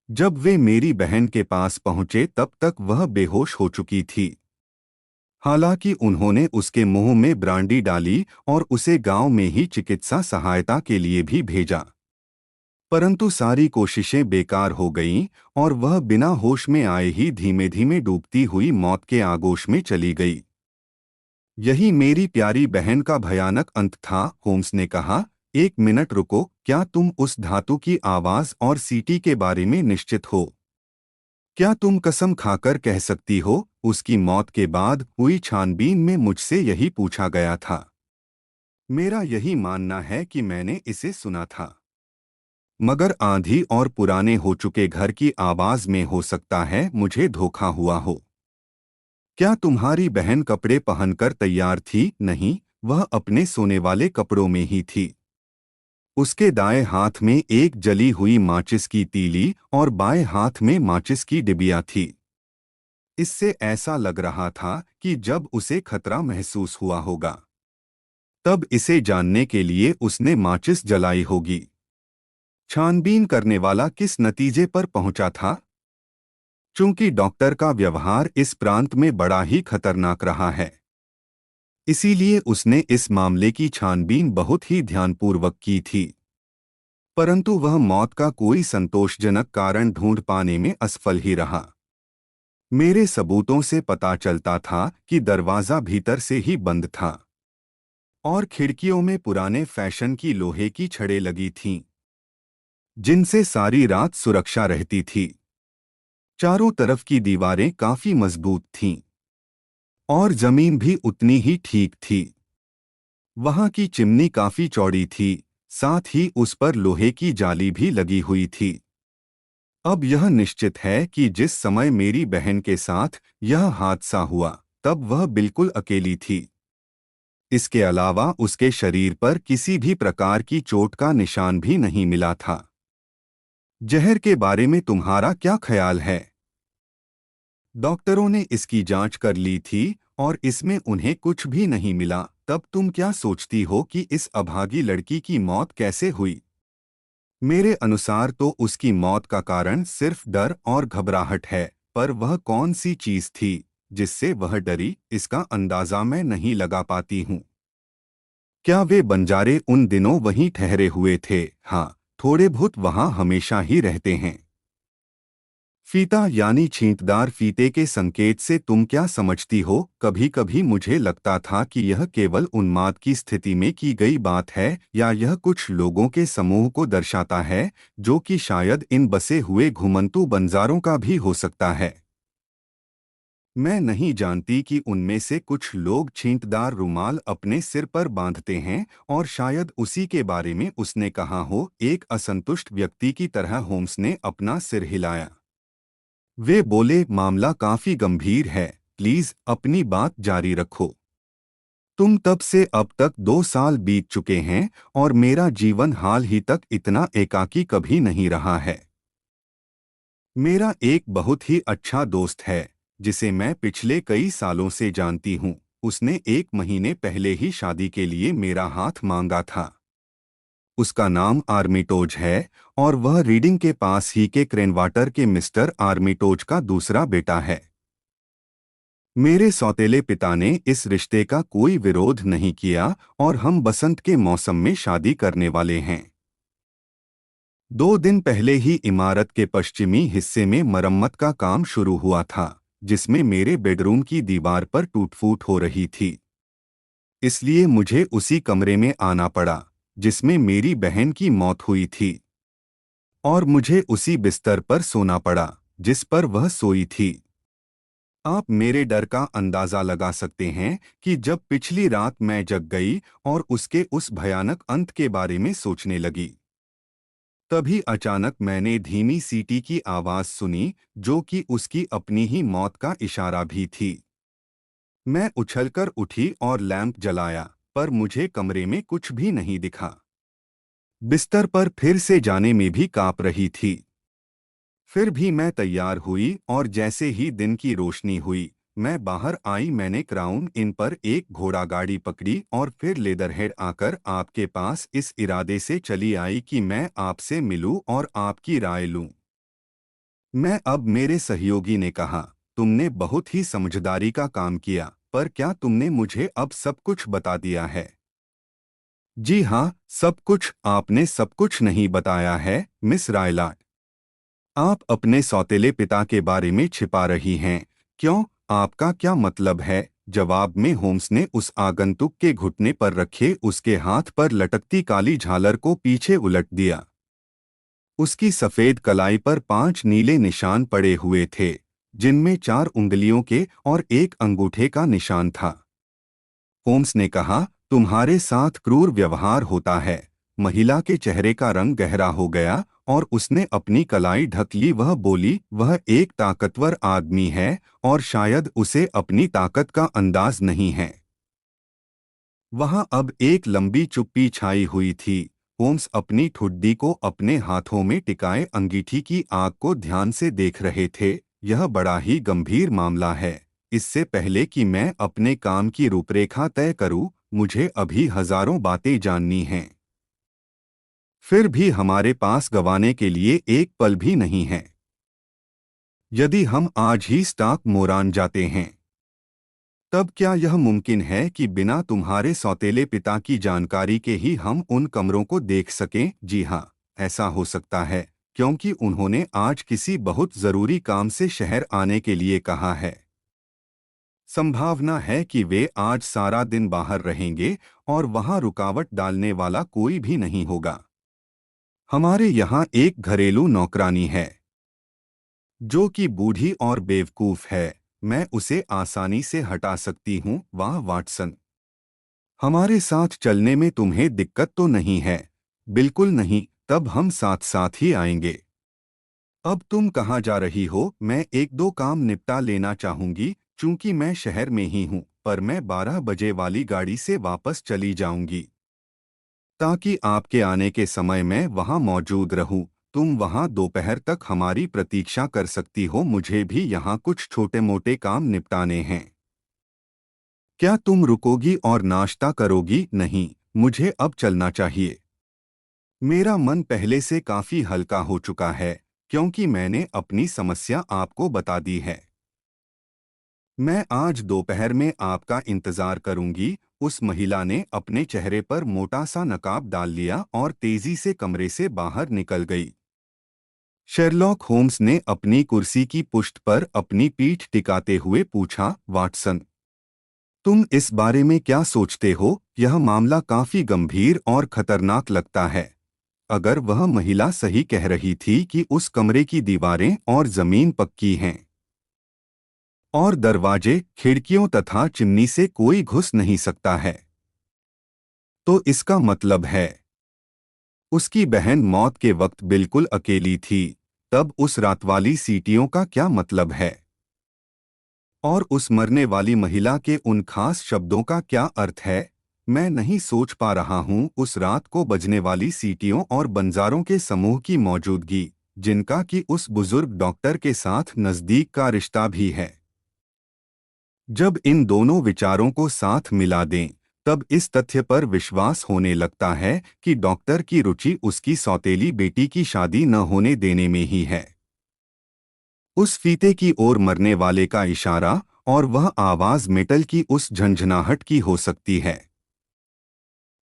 जब वे मेरी बहन के पास पहुंचे तब तक वह बेहोश हो चुकी थी। हालांकि उन्होंने उसके मुंह में ब्रांडी डाली और उसे गांव में ही चिकित्सा सहायता के लिए भी भेजा, परंतु सारी कोशिशें बेकार हो गईं और वह बिना होश में आए ही धीमे धीमे डूबती हुई मौत के आगोश में चली गई। यही मेरी प्यारी बहन का भयानक अंत था। होम्स ने कहा, एक मिनट रुको, क्या तुम उस धातु की आवाज और सीटी के बारे में निश्चित हो? क्या तुम कसम खाकर कह सकती हो? उसकी मौत के बाद हुई छानबीन में मुझसे यही पूछा गया था। मेरा यही मानना है कि मैंने इसे सुना था, मगर आंधी और पुराने हो चुके घर की आवाज में हो सकता है मुझे धोखा हुआ हो। क्या तुम्हारी बहन कपड़े पहनकर तैयार थी? नहीं, वह अपने सोने वाले कपड़ों में ही थी। उसके दाएं हाथ में एक जली हुई माचिस की तीली और बाएं हाथ में माचिस की डिबिया थी। इससे ऐसा लग रहा था कि जब उसे खतरा महसूस हुआ होगा, तब इसे जानने के लिए उसने माचिस जलाई होगी। छानबीन करने वाला किस नतीजे पर पहुंचा था? चूंकि डॉक्टर का व्यवहार इस प्रांत में बड़ा ही खतरनाक रहा है, इसीलिए उसने इस मामले की छानबीन बहुत ही ध्यानपूर्वक की थी। परंतु वह मौत का कोई संतोषजनक कारण ढूंढ पाने में असफल ही रहा। मेरे सबूतों से पता चलता था कि दरवाजा भीतर से ही बंद था और खिड़कियों में पुराने फैशन की लोहे की छड़ें लगी थीं, जिनसे सारी रात सुरक्षा रहती थी। चारों तरफ की दीवारें काफी मजबूत थीं और जमीन भी उतनी ही ठीक थी। वहां की चिमनी काफी चौड़ी थी, साथ ही उस पर लोहे की जाली भी लगी हुई थी। अब यह निश्चित है कि जिस समय मेरी बहन के साथ यह हादसा हुआ, तब वह बिल्कुल अकेली थी। इसके अलावा उसके शरीर पर किसी भी प्रकार की चोट का निशान भी नहीं मिला था। जहर के बारे में तुम्हारा क्या ख्याल है? डॉक्टरों ने इसकी जांच कर ली थी और इसमें उन्हें कुछ भी नहीं मिला। तब तुम क्या सोचती हो कि इस अभागी लड़की की मौत कैसे हुई? मेरे अनुसार तो उसकी मौत का कारण सिर्फ डर और घबराहट है, पर वह कौन सी चीज थी जिससे वह डरी, इसका अंदाजा मैं नहीं लगा पाती हूँ। क्या वे बंजारे उन दिनों वहीं ठहरे हुए थे? हाँ, थोड़े बहुत वहाँ हमेशा ही रहते हैं। फीता यानी छींटदार फीते के संकेत से तुम क्या समझती हो? कभी कभी मुझे लगता था कि यह केवल उन्माद की स्थिति में की गई बात है, या यह कुछ लोगों के समूह को दर्शाता है, जो कि शायद इन बसे हुए घुमंतू बंजारों का भी हो सकता है। मैं नहीं जानती कि उनमें से कुछ लोग छींटदार रुमाल अपने सिर पर बांधते हैं, और शायद उसी के बारे में उसने कहा हो। एक असंतुष्ट व्यक्ति की तरह होम्स ने अपना सिर हिलाया। वे बोले, मामला काफी गंभीर है, प्लीज अपनी बात जारी रखो। तुम तब से अब तक 2 साल बीत चुके हैं और मेरा जीवन हाल ही तक इतना एकाकी कभी नहीं रहा है। मेरा एक बहुत ही अच्छा दोस्त है जिसे मैं पिछले कई सालों से जानती हूँ। उसने 1 महीने पहले ही शादी के लिए मेरा हाथ मांगा था। उसका नाम आर्मिटोज है और वह रीडिंग के पास ही के क्रेनवाटर के मिस्टर आर्मिटोज का दूसरा बेटा है। मेरे सौतेले पिता ने इस रिश्ते का कोई विरोध नहीं किया और हम बसंत के मौसम में शादी करने वाले हैं। 2 दिन पहले ही इमारत के पश्चिमी हिस्से में मरम्मत का काम शुरू हुआ था, जिसमें मेरे बेडरूम की दीवार पर टूट-फूट हो रही थी। इसलिए मुझे उसी कमरे में आना पड़ा जिसमें मेरी बहन की मौत हुई थी, और मुझे उसी बिस्तर पर सोना पड़ा जिस पर वह सोई थी। आप मेरे डर का अंदाजा लगा सकते हैं कि जब पिछली रात मैं जग गई और उसके उस भयानक अंत के बारे में सोचने लगी, तभी अचानक मैंने धीमी सीटी की आवाज सुनी, जो कि उसकी अपनी ही मौत का इशारा भी थी। मैं उछलकर उठी और लैंप जलाया, पर मुझे कमरे में कुछ भी नहीं दिखा। बिस्तर पर फिर से जाने में भी कांप रही थी। फिर भी मैं तैयार हुई और जैसे ही दिन की रोशनी हुई, मैं बाहर आई। मैंने क्राउन इन पर एक घोड़ा गाड़ी पकड़ी और फिर लेदरहेड आकर आपके पास इस इरादे से चली आई कि मैं आपसे मिलूं और आपकी राय लूं। मैं अब मेरे सहयोगी ने कहा, तुमने बहुत ही समझदारी का काम किया, पर क्या तुमने मुझे अब सब कुछ बता दिया है? जी हाँ, सब कुछ। आपने सब कुछ नहीं बताया है, मिस रायलाट। आप अपने सौतेले पिता के बारे में छिपा रही हैं। क्यों? आपका क्या मतलब है? जवाब में होम्स ने उस आगंतुक के घुटने पर रखे उसके हाथ पर लटकती काली झालर को पीछे उलट दिया। उसकी सफेद कलाई पर 5 नीले निशान पड़े हुए थे, जिनमें 4 उंगलियों के और एक अंगूठे का निशान था। होम्स ने कहा, तुम्हारे साथ क्रूर व्यवहार होता है। महिला के चेहरे का रंग गहरा हो गया और उसने अपनी कलाई ढक ली। वह बोली, वह एक ताकतवर आदमी है और शायद उसे अपनी ताकत का अंदाज नहीं है। वहां अब एक लंबी चुप्पी छाई हुई थी। होम्स अपनी ठुड्डी को अपने हाथों में टिकाए अंगीठी की आग को ध्यान से देख रहे थे। यह बड़ा ही गंभीर मामला है। इससे पहले कि मैं अपने काम की रूपरेखा तय करूं, मुझे अभी हजारों बातें जाननी हैं। फिर भी हमारे पास गंवाने के लिए एक पल भी नहीं है। यदि हम आज ही स्टाक मोरान जाते हैं, तब क्या यह मुमकिन है कि बिना तुम्हारे सौतेले पिता की जानकारी के ही हम उन कमरों को देख सकें? जी हाँ। ऐसा हो सकता है क्योंकि उन्होंने आज किसी बहुत जरूरी काम से शहर आने के लिए कहा है। संभावना है कि वे आज सारा दिन बाहर रहेंगे और वहां रुकावट डालने वाला कोई भी नहीं होगा। हमारे यहाँ एक घरेलू नौकरानी है जो कि बूढ़ी और बेवकूफ है। मैं उसे आसानी से हटा सकती हूँ। वाह वाटसन, हमारे साथ चलने में तुम्हें दिक्कत तो नहीं है? बिल्कुल नहीं, तब हम साथ साथ ही आएंगे। अब तुम कहाँ जा रही हो? मैं एक दो काम निपटा लेना चाहूंगी चूंकि मैं शहर में ही हूँ, पर मैं 12 बजे वाली गाड़ी से वापस चली जाऊंगी ताकि आपके आने के समय मैं वहां मौजूद रहूं। तुम वहां दोपहर तक हमारी प्रतीक्षा कर सकती हो। मुझे भी यहाँ कुछ छोटे मोटे काम निपटाने हैं। क्या तुम रुकोगी और नाश्ता करोगी? नहीं, मुझे अब चलना चाहिए। मेरा मन पहले से काफी हल्का हो चुका है क्योंकि मैंने अपनी समस्या आपको बता दी है। मैं आज दोपहर में आपका इंतजार करूंगी। उस महिला ने अपने चेहरे पर मोटा सा नकाब डाल लिया और तेजी से कमरे से बाहर निकल गई। शेरलॉक होम्स ने अपनी कुर्सी की पुष्ट पर अपनी पीठ टिकाते हुए पूछा, वाटसन, तुम इस बारे में क्या सोचते हो? यह मामला काफी गंभीर और खतरनाक लगता है। अगर वह महिला सही कह रही थी कि उस कमरे की दीवारें और जमीन पक्की हैं और दरवाजे, खिड़कियों तथा चिमनी से कोई घुस नहीं सकता है, तो इसका मतलब है उसकी बहन मौत के वक्त बिल्कुल अकेली थी। तब उस रात वाली सीटियों का क्या मतलब है? और उस मरने वाली महिला के उन खास शब्दों का क्या अर्थ है? मैं नहीं सोच पा रहा हूँ। उस रात को बजने वाली सीटियों और बंजारों के समूह की मौजूदगी, जिनका कि उस बुजुर्ग डॉक्टर के साथ नजदीक का रिश्ता भी है। जब इन दोनों विचारों को साथ मिला दें, तब इस तथ्य पर विश्वास होने लगता है कि डॉक्टर की रुचि उसकी सौतेली बेटी की शादी न होने देने में ही है। उस फीते की ओर मरने वाले का इशारा और वह आवाज मेटल की उस झंझनाहट की हो सकती है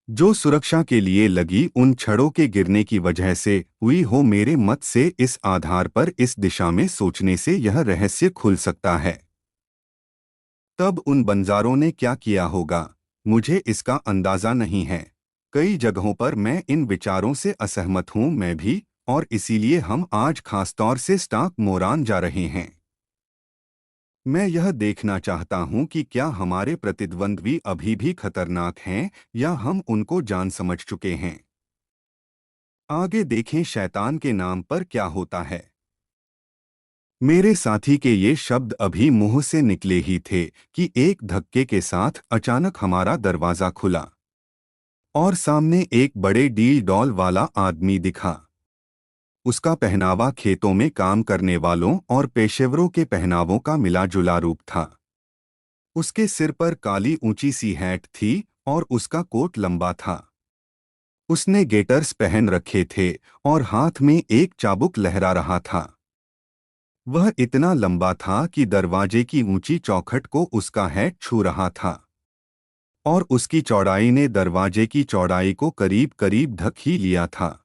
जो सुरक्षा के लिए लगी उन छड़ों के गिरने की वजह से हुई हो। मेरे मत से इस आधार पर इस दिशा में सोचने से यह रहस्य खुल सकता है। तब उन बंजारों ने क्या किया होगा? मुझे इसका अंदाजा नहीं है। कई जगहों पर मैं इन विचारों से असहमत हूं, मैं भी, और इसीलिए हम आज खासतौर से स्टाक मोरान जा रहे हैं। मैं यह देखना चाहता हूं कि क्या हमारे प्रतिद्वंद्वी अभी भी खतरनाक हैं या हम उनको जान समझ चुके हैं। आगे देखें शैतान के नाम पर क्या होता है। मेरे साथी के ये शब्द अभी मुंह से निकले ही थे कि एक धक्के के साथ अचानक हमारा दरवाजा खुला और सामने एक बड़े डील डॉल वाला आदमी दिखा। उसका पहनावा खेतों में काम करने वालों और पेशेवरों के पहनावों का मिला जुला रूप था। उसके सिर पर काली ऊंची सी हैट थी और उसका कोट लंबा था। उसने गेटर्स पहन रखे थे और हाथ में एक चाबुक लहरा रहा था। वह इतना लंबा था कि दरवाजे की ऊंची चौखट को उसका हैट छू रहा था और उसकी चौड़ाई ने दरवाजे की चौड़ाई को करीब करीब ढक ही लिया था।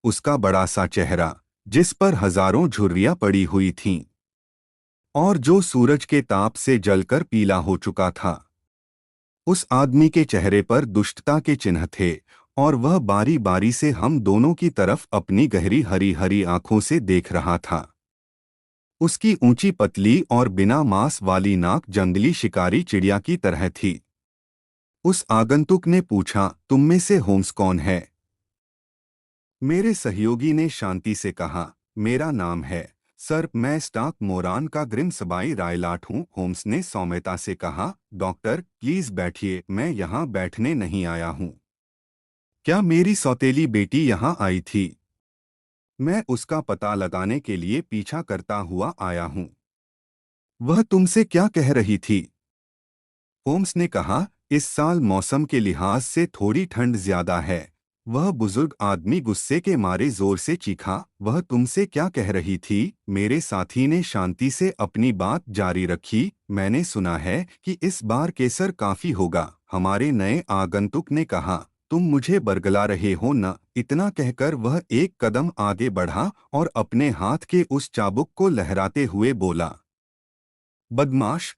उसका बड़ा सा चेहरा, जिस पर हजारों झुर्रियां पड़ी हुई थीं और जो सूरज के ताप से जलकर पीला हो चुका था। उस आदमी के चेहरे पर दुष्टता के चिन्ह थे और वह बारी बारी से हम दोनों की तरफ अपनी गहरी हरी हरी आंखों से देख रहा था। उसकी ऊंची पतली और बिना मांस वाली नाक जंगली शिकारी चिड़िया की तरह थी। उस आगंतुक ने पूछा, तुम में से होम्स कौन है? मेरे सहयोगी ने शांति से कहा, मेरा नाम है सर, मैं स्टाक मोरान का ग्रिम्सबाई रायलाट हूँ। होम्स ने सौम्यता से कहा, डॉक्टर प्लीज बैठिए, मैं यहाँ बैठने नहीं आया हूँ। क्या मेरी सौतेली बेटी यहाँ आई थी? मैं उसका पता लगाने के लिए पीछा करता हुआ आया हूँ। वह तुमसे क्या कह रही थी? होम्स ने कहा, इस साल मौसम के लिहाज से थोड़ी ठंड ज्यादा है। वह बुजुर्ग आदमी गुस्से के मारे जोर से चीखा, वह तुमसे क्या कह रही थी? मेरे साथी ने शांति से अपनी बात जारी रखी, मैंने सुना है कि इस बार केसर काफी होगा। हमारे नए आगंतुक ने कहा, तुम मुझे बरगला रहे हो न? इतना कहकर वह एक कदम आगे बढ़ा और अपने हाथ के उस चाबुक को लहराते हुए बोला, बदमाश,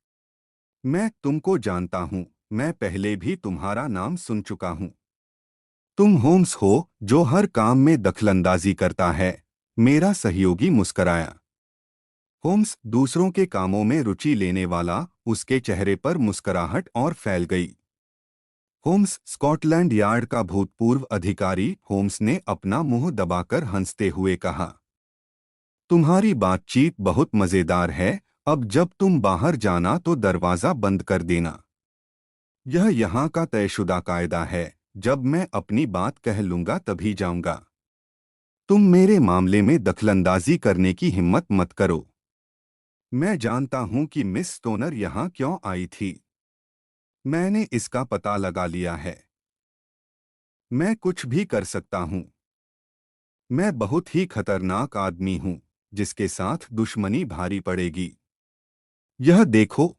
मैं तुमको जानता हूं। मैं पहले भी तुम्हारा नाम सुन चुका हूं। तुम होम्स हो, जो हर काम में दखलंदाजी करता है। मेरा सहयोगी मुस्कराया। होम्स दूसरों के कामों में रुचि लेने वाला। उसके चेहरे पर मुस्कुराहट और फैल गई। होम्स स्कॉटलैंड यार्ड का भूतपूर्व अधिकारी। होम्स ने अपना मुंह दबाकर हंसते हुए कहा, तुम्हारी बातचीत बहुत मजेदार है। अब जब तुम बाहर जाना तो दरवाजा बंद कर देना। यह यहाँ का तयशुदा कायदा है। जब मैं अपनी बात कह लूंगा तभी जाऊंगा। तुम मेरे मामले में दखलंदाजी करने की हिम्मत मत करो। मैं जानता हूं कि मिस स्टोनर यहाँ क्यों आई थी। मैंने इसका पता लगा लिया है। मैं कुछ भी कर सकता हूं। मैं बहुत ही खतरनाक आदमी हूं, जिसके साथ दुश्मनी भारी पड़ेगी। यह देखो।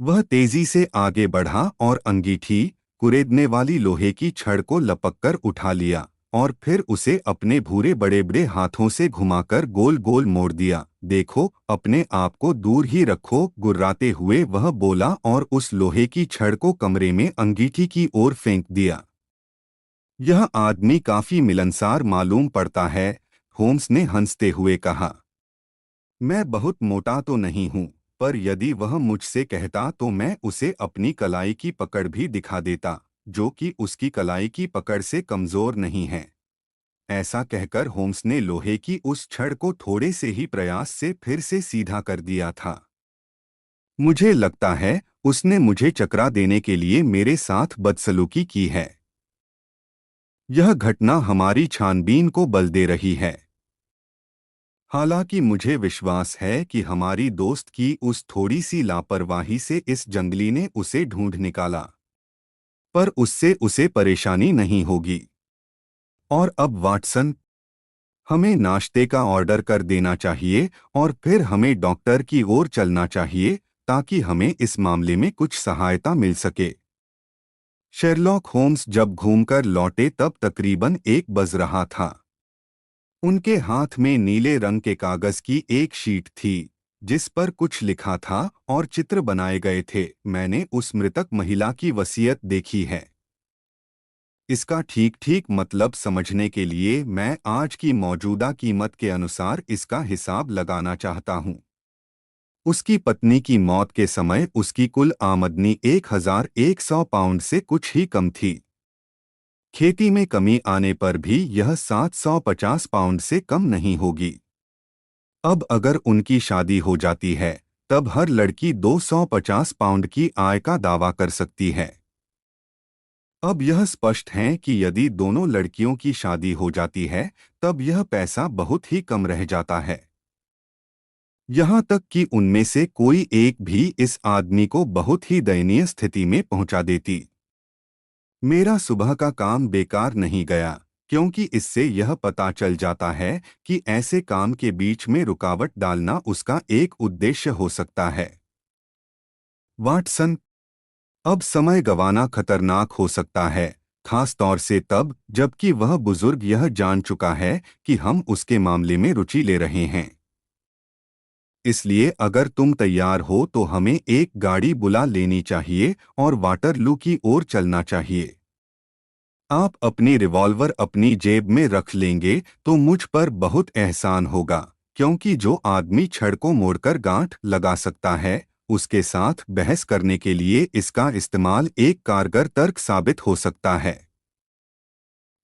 वह तेजी से आगे बढ़ा और अंगीठी, कुरेदने वाली लोहे की छड़ को लपककर उठा लिया और फिर उसे अपने भूरे बड़े बड़े हाथों से घुमाकर गोल गोल मोड़ दिया। देखो, अपने आप को दूर ही रखो, गुर्राते हुए वह बोला और उस लोहे की छड़ को कमरे में अंगीठी की ओर फेंक दिया। यह आदमी काफी मिलनसार मालूम पड़ता है, होम्स ने हंसते हुए कहा। मैं बहुत मोटा तो नहीं हूं, पर यदि वह मुझसे कहता तो मैं उसे अपनी कलाई की पकड़ भी दिखा देता, जो कि उसकी कलाई की पकड़ से कमजोर नहीं है। ऐसा कहकर होम्स ने लोहे की उस छड़ को थोड़े से ही प्रयास से फिर से सीधा कर दिया था। मुझे लगता है उसने मुझे चकरा देने के लिए मेरे साथ बदसलूकी की है। यह घटना हमारी छानबीन को बल दे रही है। हालांकि मुझे विश्वास है कि हमारी दोस्त की उस थोड़ी सी लापरवाही से इस जंगली ने उसे ढूंढ निकाला, पर उससे उसे परेशानी नहीं होगी। और अब वाटसन, हमें नाश्ते का ऑर्डर कर देना चाहिए और फिर हमें डॉक्टर की ओर चलना चाहिए ताकि हमें इस मामले में कुछ सहायता मिल सके। शेरलॉक होम्स जब घूमकर लौटे तब तकरीबन 1 बज रहा था। उनके हाथ में नीले रंग के कागज की एक शीट थी, जिस पर कुछ लिखा था और चित्र बनाए गए थे। मैंने उस मृतक महिला की वसीयत देखी है। इसका ठीक ठीक मतलब समझने के लिए मैं आज की मौजूदा कीमत के अनुसार इसका हिसाब लगाना चाहता हूँ। उसकी पत्नी की मौत के समय उसकी कुल आमदनी 1100 पाउंड से कुछ ही कम थी। खेती में कमी आने पर भी यह 750 पाउंड से कम नहीं होगी। अब अगर उनकी शादी हो जाती है, तब हर लड़की 250 पाउंड की आय का दावा कर सकती है। अब यह स्पष्ट है कि यदि दोनों लड़कियों की शादी हो जाती है, तब यह पैसा बहुत ही कम रह जाता है। यहाँ तक कि उनमें से कोई एक भी इस आदमी को बहुत ही दयनीय स्थिति में पहुंचा देती। मेरा सुबह का काम बेकार नहीं गया, क्योंकि इससे यह पता चल जाता है कि ऐसे काम के बीच में रुकावट डालना उसका एक उद्देश्य हो सकता है। वाटसन, अब समय गंवाना खतरनाक हो सकता है, खास तौर से तब जबकि वह बुजुर्ग यह जान चुका है कि हम उसके मामले में रुचि ले रहे हैं। इसलिए अगर तुम तैयार हो तो हमें एक गाड़ी बुला लेनी चाहिए और वाटरलू की ओर चलना चाहिए। आप अपनी रिवॉल्वर अपनी जेब में रख लेंगे तो मुझ पर बहुत एहसान होगा, क्योंकि जो आदमी छड़ को मोड़कर गांठ लगा सकता है, उसके साथ बहस करने के लिए इसका इस्तेमाल एक कारगर तर्क साबित हो सकता है।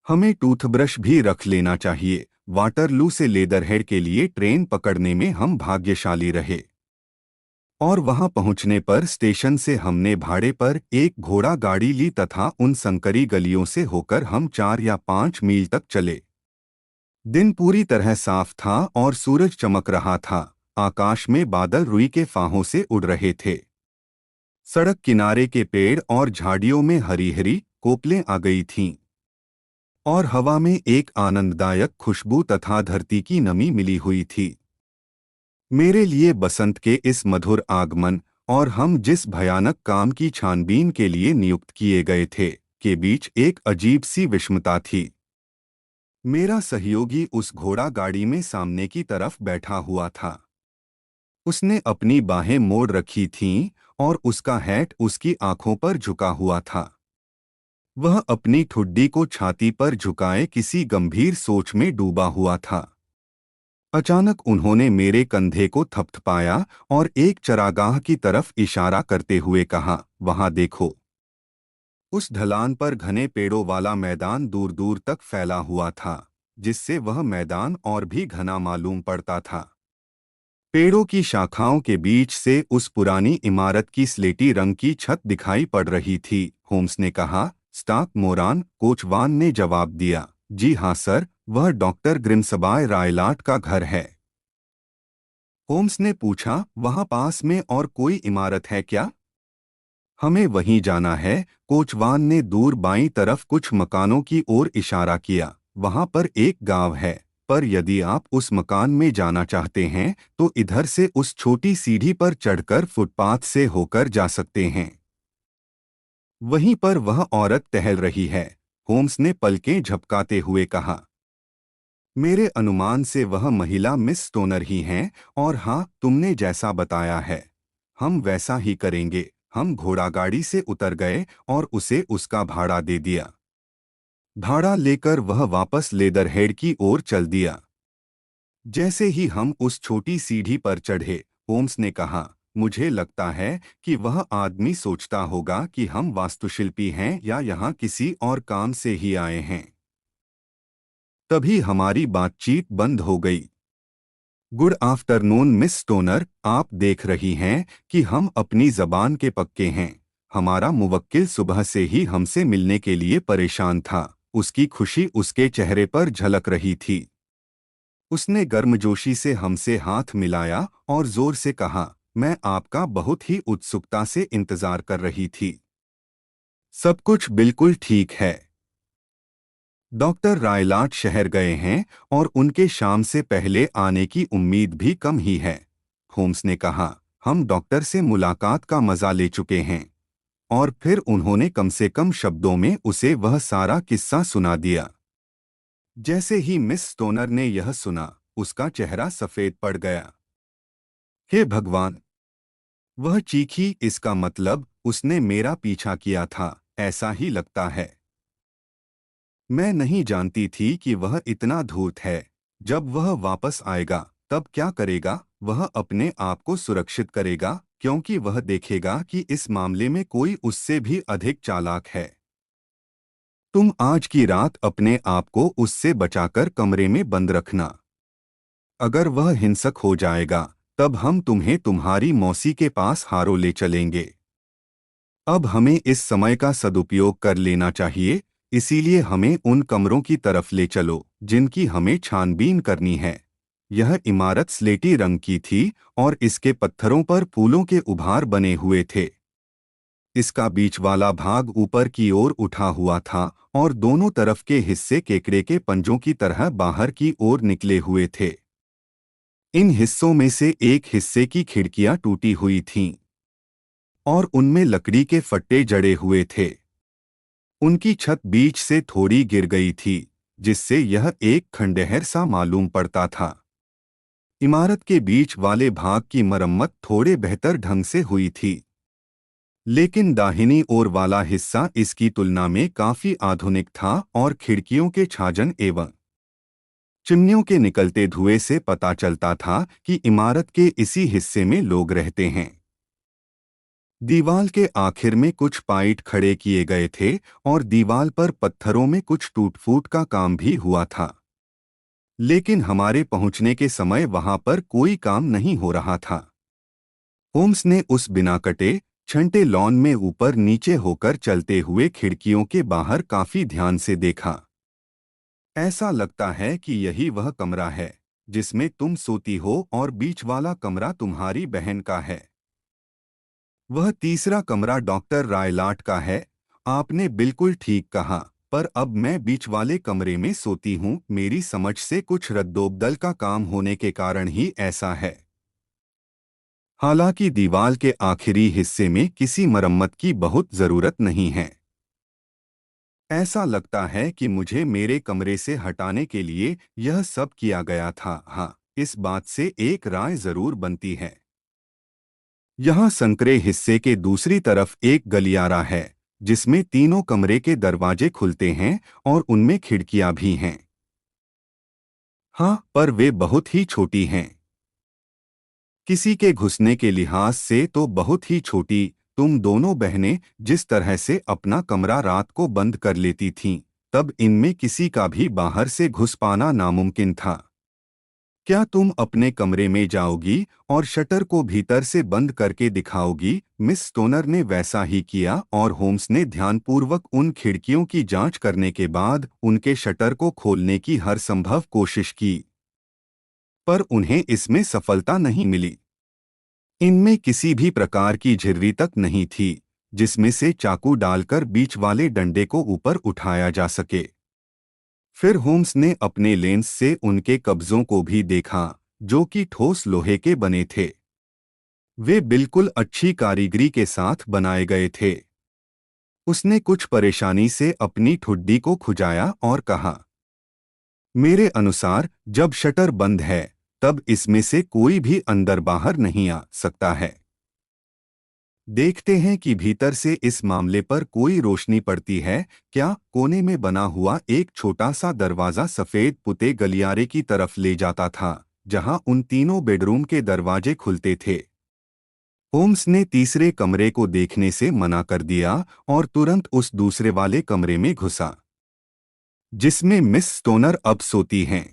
हमें टूथब्रश भी रख लेना चाहिए। वाटरलू से लेदरहेड के लिए ट्रेन पकड़ने में हम भाग्यशाली रहे। और वहां पहुंचने पर स्टेशन से हमने भाड़े पर एक घोड़ा गाड़ी ली तथा उन संकरी गलियों से होकर हम 4 या 5 मील तक चले। दिन पूरी तरह साफ था और सूरज चमक रहा था। आकाश में बादल रुई के फाहों से उड़ रहे थे। सड़क किनारे के पेड़ और झाड़ियों में हरी हरी कोपलें आ गई थीं और हवा में एक आनंददायक खुशबू तथा धरती की नमी मिली हुई थी। मेरे लिए बसंत के इस मधुर आगमन और हम जिस भयानक काम की छानबीन के लिए नियुक्त किए गए थे, के बीच एक अजीब सी विषमता थी। मेरा सहयोगी उस घोड़ा गाड़ी में सामने की तरफ बैठा हुआ था। उसने अपनी बाहें मोड़ रखी थीं और उसका हैट उसकी आंखों पर झुका हुआ था। वह अपनी ठुड्डी को छाती पर झुकाए किसी गंभीर सोच में डूबा हुआ था। अचानक उन्होंने मेरे कंधे को थपथपाया और एक चरागाह की तरफ इशारा करते हुए कहा, "वहां देखो।" उस ढलान पर घने पेड़ों वाला मैदान दूर दूर तक फैला हुआ था, जिससे वह मैदान और भी घना मालूम पड़ता था। पेड़ों की शाखाओं के बीच से उस पुरानी इमारत की स्लेटी रंग की छत दिखाई पड़ रही थी। होम्स ने कहा। स्टाक मोरान, कोचवान ने जवाब दिया। जी हाँ सर, वह डॉक्टर ग्रिम्सबाय रायलाट का घर है। होम्स ने पूछा, वहां पास में और कोई इमारत है क्या? हमें वहीं जाना है। कोचवान ने दूर बाईं तरफ कुछ मकानों की ओर इशारा किया। वहां पर एक गांव है, पर यदि आप उस मकान में जाना चाहते हैं तो इधर से उस छोटी सीढ़ी पर चढ़कर फुटपाथ से होकर जा सकते हैं। वहीं पर वह औरत टहल रही है। होम्स ने पलकें झपकाते हुए कहा। मेरे अनुमान से वह महिला मिस स्टोनर ही हैं, और हाँ, तुमने जैसा बताया है हम वैसा ही करेंगे। हम घोड़ागाड़ी से उतर गए और उसे उसका भाड़ा दे दिया। भाड़ा लेकर वह वापस लेदरहेड की ओर चल दिया। जैसे ही हम उस छोटी सीढ़ी पर चढ़े, होम्स ने कहा, मुझे लगता है कि वह आदमी सोचता होगा कि हम वास्तुशिल्पी हैं या यहाँ किसी और काम से ही आए हैं। तभी हमारी बातचीत बंद हो गई। गुड आफ्टरनून मिस स्टोनर, आप देख रही हैं कि हम अपनी जबान के पक्के हैं। हमारा मुवक्किल सुबह से ही हमसे मिलने के लिए परेशान था। उसकी खुशी उसके चेहरे पर झलक रही थी। उसने गर्मजोशी से हमसे हाथ मिलाया और जोर से कहा, मैं आपका बहुत ही उत्सुकता से इंतजार कर रही थी। सब कुछ बिल्कुल ठीक है। डॉक्टर रायलाट शहर गए हैं और उनके शाम से पहले आने की उम्मीद भी कम ही है। होम्स ने कहा, हम डॉक्टर से मुलाकात का मजा ले चुके हैं। और फिर उन्होंने कम से कम शब्दों में उसे वह सारा किस्सा सुना दिया। जैसे ही मिस स्टोनर ने यह सुना, उसका चेहरा सफेद पड़ गया। हे भगवान! वह चीखी, इसका मतलब उसने मेरा पीछा किया था, ऐसा ही लगता है। मैं नहीं जानती थी कि वह इतना धूर्त है। जब वह वापस आएगा तब क्या करेगा? वह अपने आप को सुरक्षित करेगा, क्योंकि वह देखेगा कि इस मामले में कोई उससे भी अधिक चालाक है। तुम आज की रात अपने आप को उससे बचाकर कमरे में बंद रखना। अगर वह हिंसक हो जाएगा तब हम तुम्हें तुम्हारी मौसी के पास हारो ले चलेंगे। अब हमें इस समय का सदुपयोग कर लेना चाहिए, इसीलिए हमें उन कमरों की तरफ ले चलो जिनकी हमें छानबीन करनी है। यह इमारत स्लेटी रंग की थी और इसके पत्थरों पर फूलों के उभार बने हुए थे। इसका बीच वाला भाग ऊपर की ओर उठा हुआ था और दोनों तरफ के हिस्से केकड़े के पंजों की तरह बाहर की ओर निकले हुए थे। इन हिस्सों में से एक हिस्से की खिड़कियां टूटी हुई थीं और उनमें लकड़ी के फट्टे जड़े हुए थे। उनकी छत बीच से थोड़ी गिर गई थी, जिससे यह एक खंडहर सा मालूम पड़ता था। इमारत के बीच वाले भाग की मरम्मत थोड़े बेहतर ढंग से हुई थी, लेकिन दाहिनी ओर वाला हिस्सा इसकी तुलना में काफी आधुनिक था और खिड़कियों के छाजन एवं चिमनियों के निकलते धुएं से पता चलता था कि इमारत के इसी हिस्से में लोग रहते हैं। दीवाल के आखिर में कुछ पाइट खड़े किए गए थे और दीवाल पर पत्थरों में कुछ टूट-फूट का काम भी हुआ था। लेकिन हमारे पहुंचने के समय वहां पर कोई काम नहीं हो रहा था। होम्स ने उस बिना कटे, छंटे लॉन में ऊपर नीचे होकर चलते हुए खिड़कियों के बाहर काफी ध्यान से देखा। ऐसा लगता है कि यही वह कमरा है जिसमें तुम सोती हो और बीच वाला कमरा तुम्हारी बहन का है। वह तीसरा कमरा डॉक्टर रायलाट का है। आपने बिल्कुल ठीक कहा, पर अब मैं बीच वाले कमरे में सोती हूँ। मेरी समझ से कुछ रद्दोबदल का काम होने के कारण ही ऐसा है। हालांकि दीवार के आखिरी हिस्से में किसी मरम्मत की बहुत जरूरत नहीं है। ऐसा लगता है कि मुझे मेरे कमरे से हटाने के लिए यह सब किया गया था। हाँ, इस बात से एक राय जरूर बनती है। यहाँ संकरे हिस्से के दूसरी तरफ एक गलियारा है, जिसमें तीनों कमरे के दरवाजे खुलते हैं और उनमें खिड़कियां भी हैं। हाँ, पर वे बहुत ही छोटी हैं। किसी के घुसने के लिहाज से तो बहुत ही छोटी। तुम दोनों बहनें जिस तरह से अपना कमरा रात को बंद कर लेती थीं, तब इनमें किसी का भी बाहर से घुस पाना नामुमकिन था। क्या तुम अपने कमरे में जाओगी और शटर को भीतर से बंद करके दिखाओगी? मिस स्टोनर ने वैसा ही किया और होम्स ने ध्यानपूर्वक उन खिड़कियों की जांच करने के बाद उनके शटर को खोलने की हर संभव कोशिश की, पर उन्हें इसमें सफलता नहीं मिली। इनमें किसी भी प्रकार की झिर्री तक नहीं थी जिसमें से चाकू डालकर बीच वाले डंडे को ऊपर उठाया जा सके। फिर होम्स ने अपने लेंस से उनके कब्जों को भी देखा, जो कि ठोस लोहे के बने थे। वे बिल्कुल अच्छी कारीगरी के साथ बनाए गए थे। उसने कुछ परेशानी से अपनी ठुड्डी को खुजाया और कहा, मेरे अनुसार जब शटर बंद है तब इसमें से कोई भी अंदर बाहर नहीं आ सकता है। देखते हैं कि भीतर से इस मामले पर कोई रोशनी पड़ती है क्या। कोने में बना हुआ एक छोटा सा दरवाजा सफेद पुते गलियारे की तरफ ले जाता था, जहां उन तीनों बेडरूम के दरवाजे खुलते थे। होम्स ने तीसरे कमरे को देखने से मना कर दिया और तुरंत उस दूसरे वाले कमरे में घुसा, जिसमें मिस स्टोनर अब सोती हैं।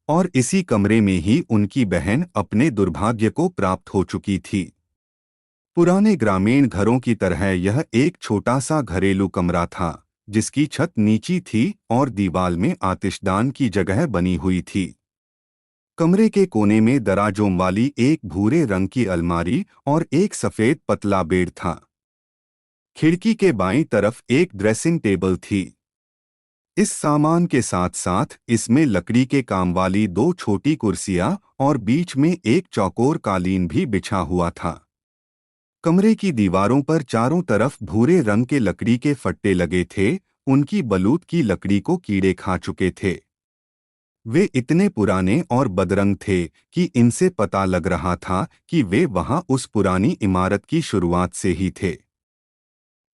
और इसी कमरे में ही उनकी बहन अपने दुर्भाग्य को प्राप्त हो चुकी थी। पुराने ग्रामीण घरों की तरह यह एक छोटा सा घरेलू कमरा था, जिसकी छत नीची थी और दीवार में आतिशदान की जगह बनी हुई थी। कमरे के कोने में दराजों वाली एक भूरे रंग की अलमारी और एक सफेद पतला बेड था। खिड़की के बाईं तरफ एक ड्रेसिंग टेबल थी। इस सामान के साथ साथ इसमें लकड़ी के काम वाली दो छोटी कुर्सियां और बीच में एक चौकोर कालीन भी बिछा हुआ था। कमरे की दीवारों पर चारों तरफ भूरे रंग के लकड़ी के फट्टे लगे थे। उनकी बलूत की लकड़ी को कीड़े खा चुके थे। वे इतने पुराने और बदरंग थे कि इनसे पता लग रहा था कि वे वहां उस पुरानी इमारत की शुरुआत से ही थे।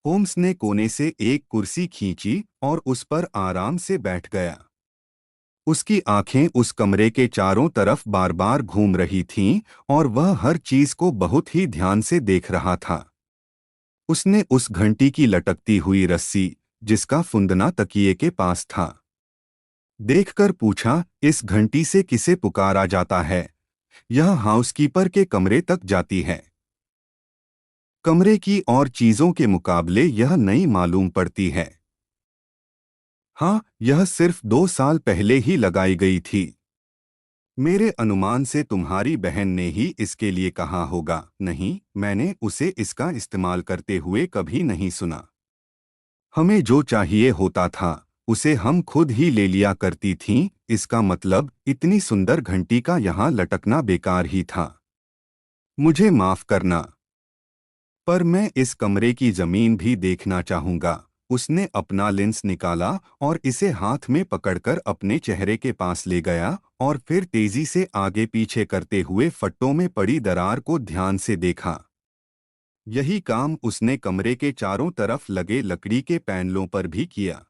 होम्स ने कोने से एक कुर्सी खींची और उस पर आराम से बैठ गया। उसकी आंखें उस कमरे के चारों तरफ बार बार घूम रही थीं और वह हर चीज को बहुत ही ध्यान से देख रहा था। उसने उस घंटी की लटकती हुई रस्सी, जिसका फुंदना तकिए के पास था, देखकर पूछा, इस घंटी से किसे पुकारा जाता है? यह हाउसकीपर के कमरे तक जाती है। कमरे की और चीजों के मुकाबले यह नई मालूम पड़ती है। हाँ, यह सिर्फ 2 साल पहले ही लगाई गई थी। मेरे अनुमान से तुम्हारी बहन ने ही इसके लिए कहा होगा। नहीं, मैंने उसे इसका इस्तेमाल करते हुए कभी नहीं सुना। हमें जो चाहिए होता था उसे हम खुद ही ले लिया करती थीं। इसका मतलब इतनी सुंदर घंटी का यहाँ लटकना बेकार ही था। मुझे माफ करना, पर मैं इस कमरे की जमीन भी देखना चाहूंगा। उसने अपना लेंस निकाला और इसे हाथ में पकड़कर अपने चेहरे के पास ले गया और फिर तेजी से आगे पीछे करते हुए फट्टों में पड़ी दरार को ध्यान से देखा। यही काम उसने कमरे के चारों तरफ लगे लकड़ी के पैनलों पर भी किया।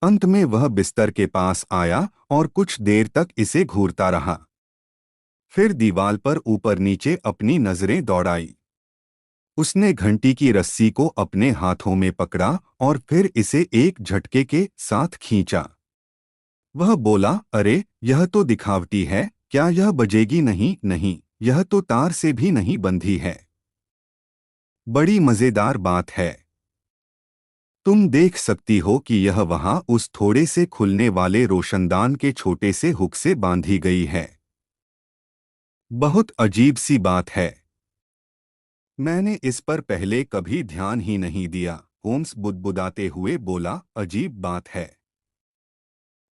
अंत में वह बिस्तर के पास आया और कुछ देर तक इसे घूरता रहा। फिर दीवार पर ऊपर नीचे अपनी नजरें दौड़ाई। उसने घंटी की रस्सी को अपने हाथों में पकड़ा और फिर इसे एक झटके के साथ खींचा। वह बोला, अरे, यह तो दिखावटी है। क्या यह बजेगी नहीं? नहीं, यह तो तार से भी नहीं बंधी है। बड़ी मजेदार बात है। तुम देख सकती हो कि यह वहां उस थोड़े से खुलने वाले रोशनदान के छोटे से हुक से बांधी गई है। बहुत अजीब सी बात है। मैंने इस पर पहले कभी ध्यान ही नहीं दिया। होम्स बुदबुदाते हुए बोला, अजीब बात है।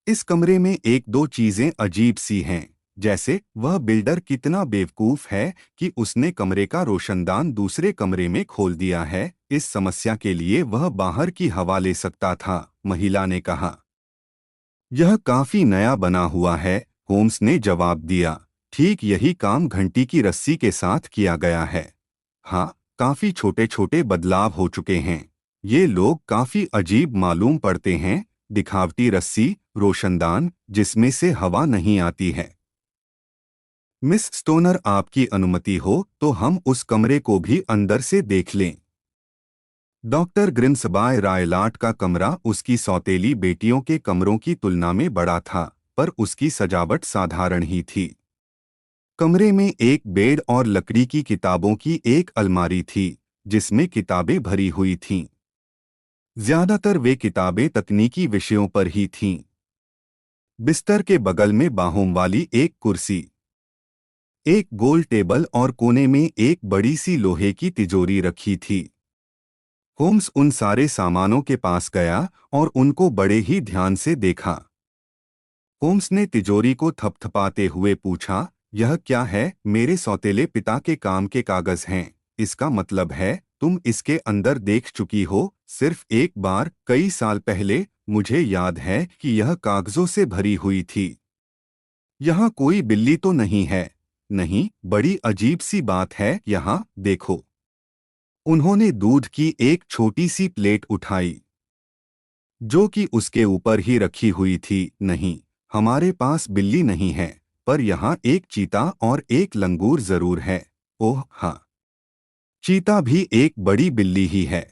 इस कमरे में एक दो चीजें अजीब सी हैं। जैसे वह बिल्डर कितना बेवकूफ है कि उसने कमरे का रोशनदान दूसरे कमरे में खोल दिया है। इस समस्या के लिए वह बाहर की हवा ले सकता था, महिला ने कहा। यह काफी नया बना हुआ है, होम्स ने जवाब दिया। ठीक यही काम घंटी की रस्सी के साथ किया गया है। हाँ, काफी छोटे छोटे बदलाव हो चुके हैं। ये लोग काफी अजीब मालूम पड़ते हैं। दिखावटी रस्सी, रोशनदान जिसमें से हवा नहीं आती है। मिस स्टोनर, आपकी अनुमति हो तो हम उस कमरे को भी अंदर से देख लें। डॉक्टर ग्रिम्सबाय रायलाट का कमरा उसकी सौतेली बेटियों के कमरों की तुलना में बड़ा था, पर उसकी सजावट साधारण ही थी। कमरे में एक बेड और लकड़ी की किताबों की एक अलमारी थी, जिसमें किताबें भरी हुई थीं। ज्यादातर वे किताबें तकनीकी विषयों पर ही थीं। बिस्तर के बगल में बाहों वाली एक कुर्सी, एक गोल टेबल और कोने में एक बड़ी सी लोहे की तिजोरी रखी थी। होम्स उन सारे सामानों के पास गया और उनको बड़े ही ध्यान से देखा। होम्स ने तिजोरी को थपथपाते हुए पूछा, यह क्या है? मेरे सौतेले पिता के काम के कागज हैं। इसका मतलब है तुम इसके अंदर देख चुकी हो, सिर्फ एक बार, कई साल पहले। मुझे याद है कि यह कागजों से भरी हुई थी। यहाँ कोई बिल्ली तो नहीं है? नहीं, बड़ी अजीब सी बात है। यहाँ देखो। उन्होंने दूध की एक छोटी सी प्लेट उठाई, जो कि उसके ऊपर ही रखी हुई थी। नहीं, हमारे पास बिल्ली नहीं है, पर यहाँ एक चीता और एक लंगूर जरूर है। ओह हाँ, चीता भी एक बड़ी बिल्ली ही है।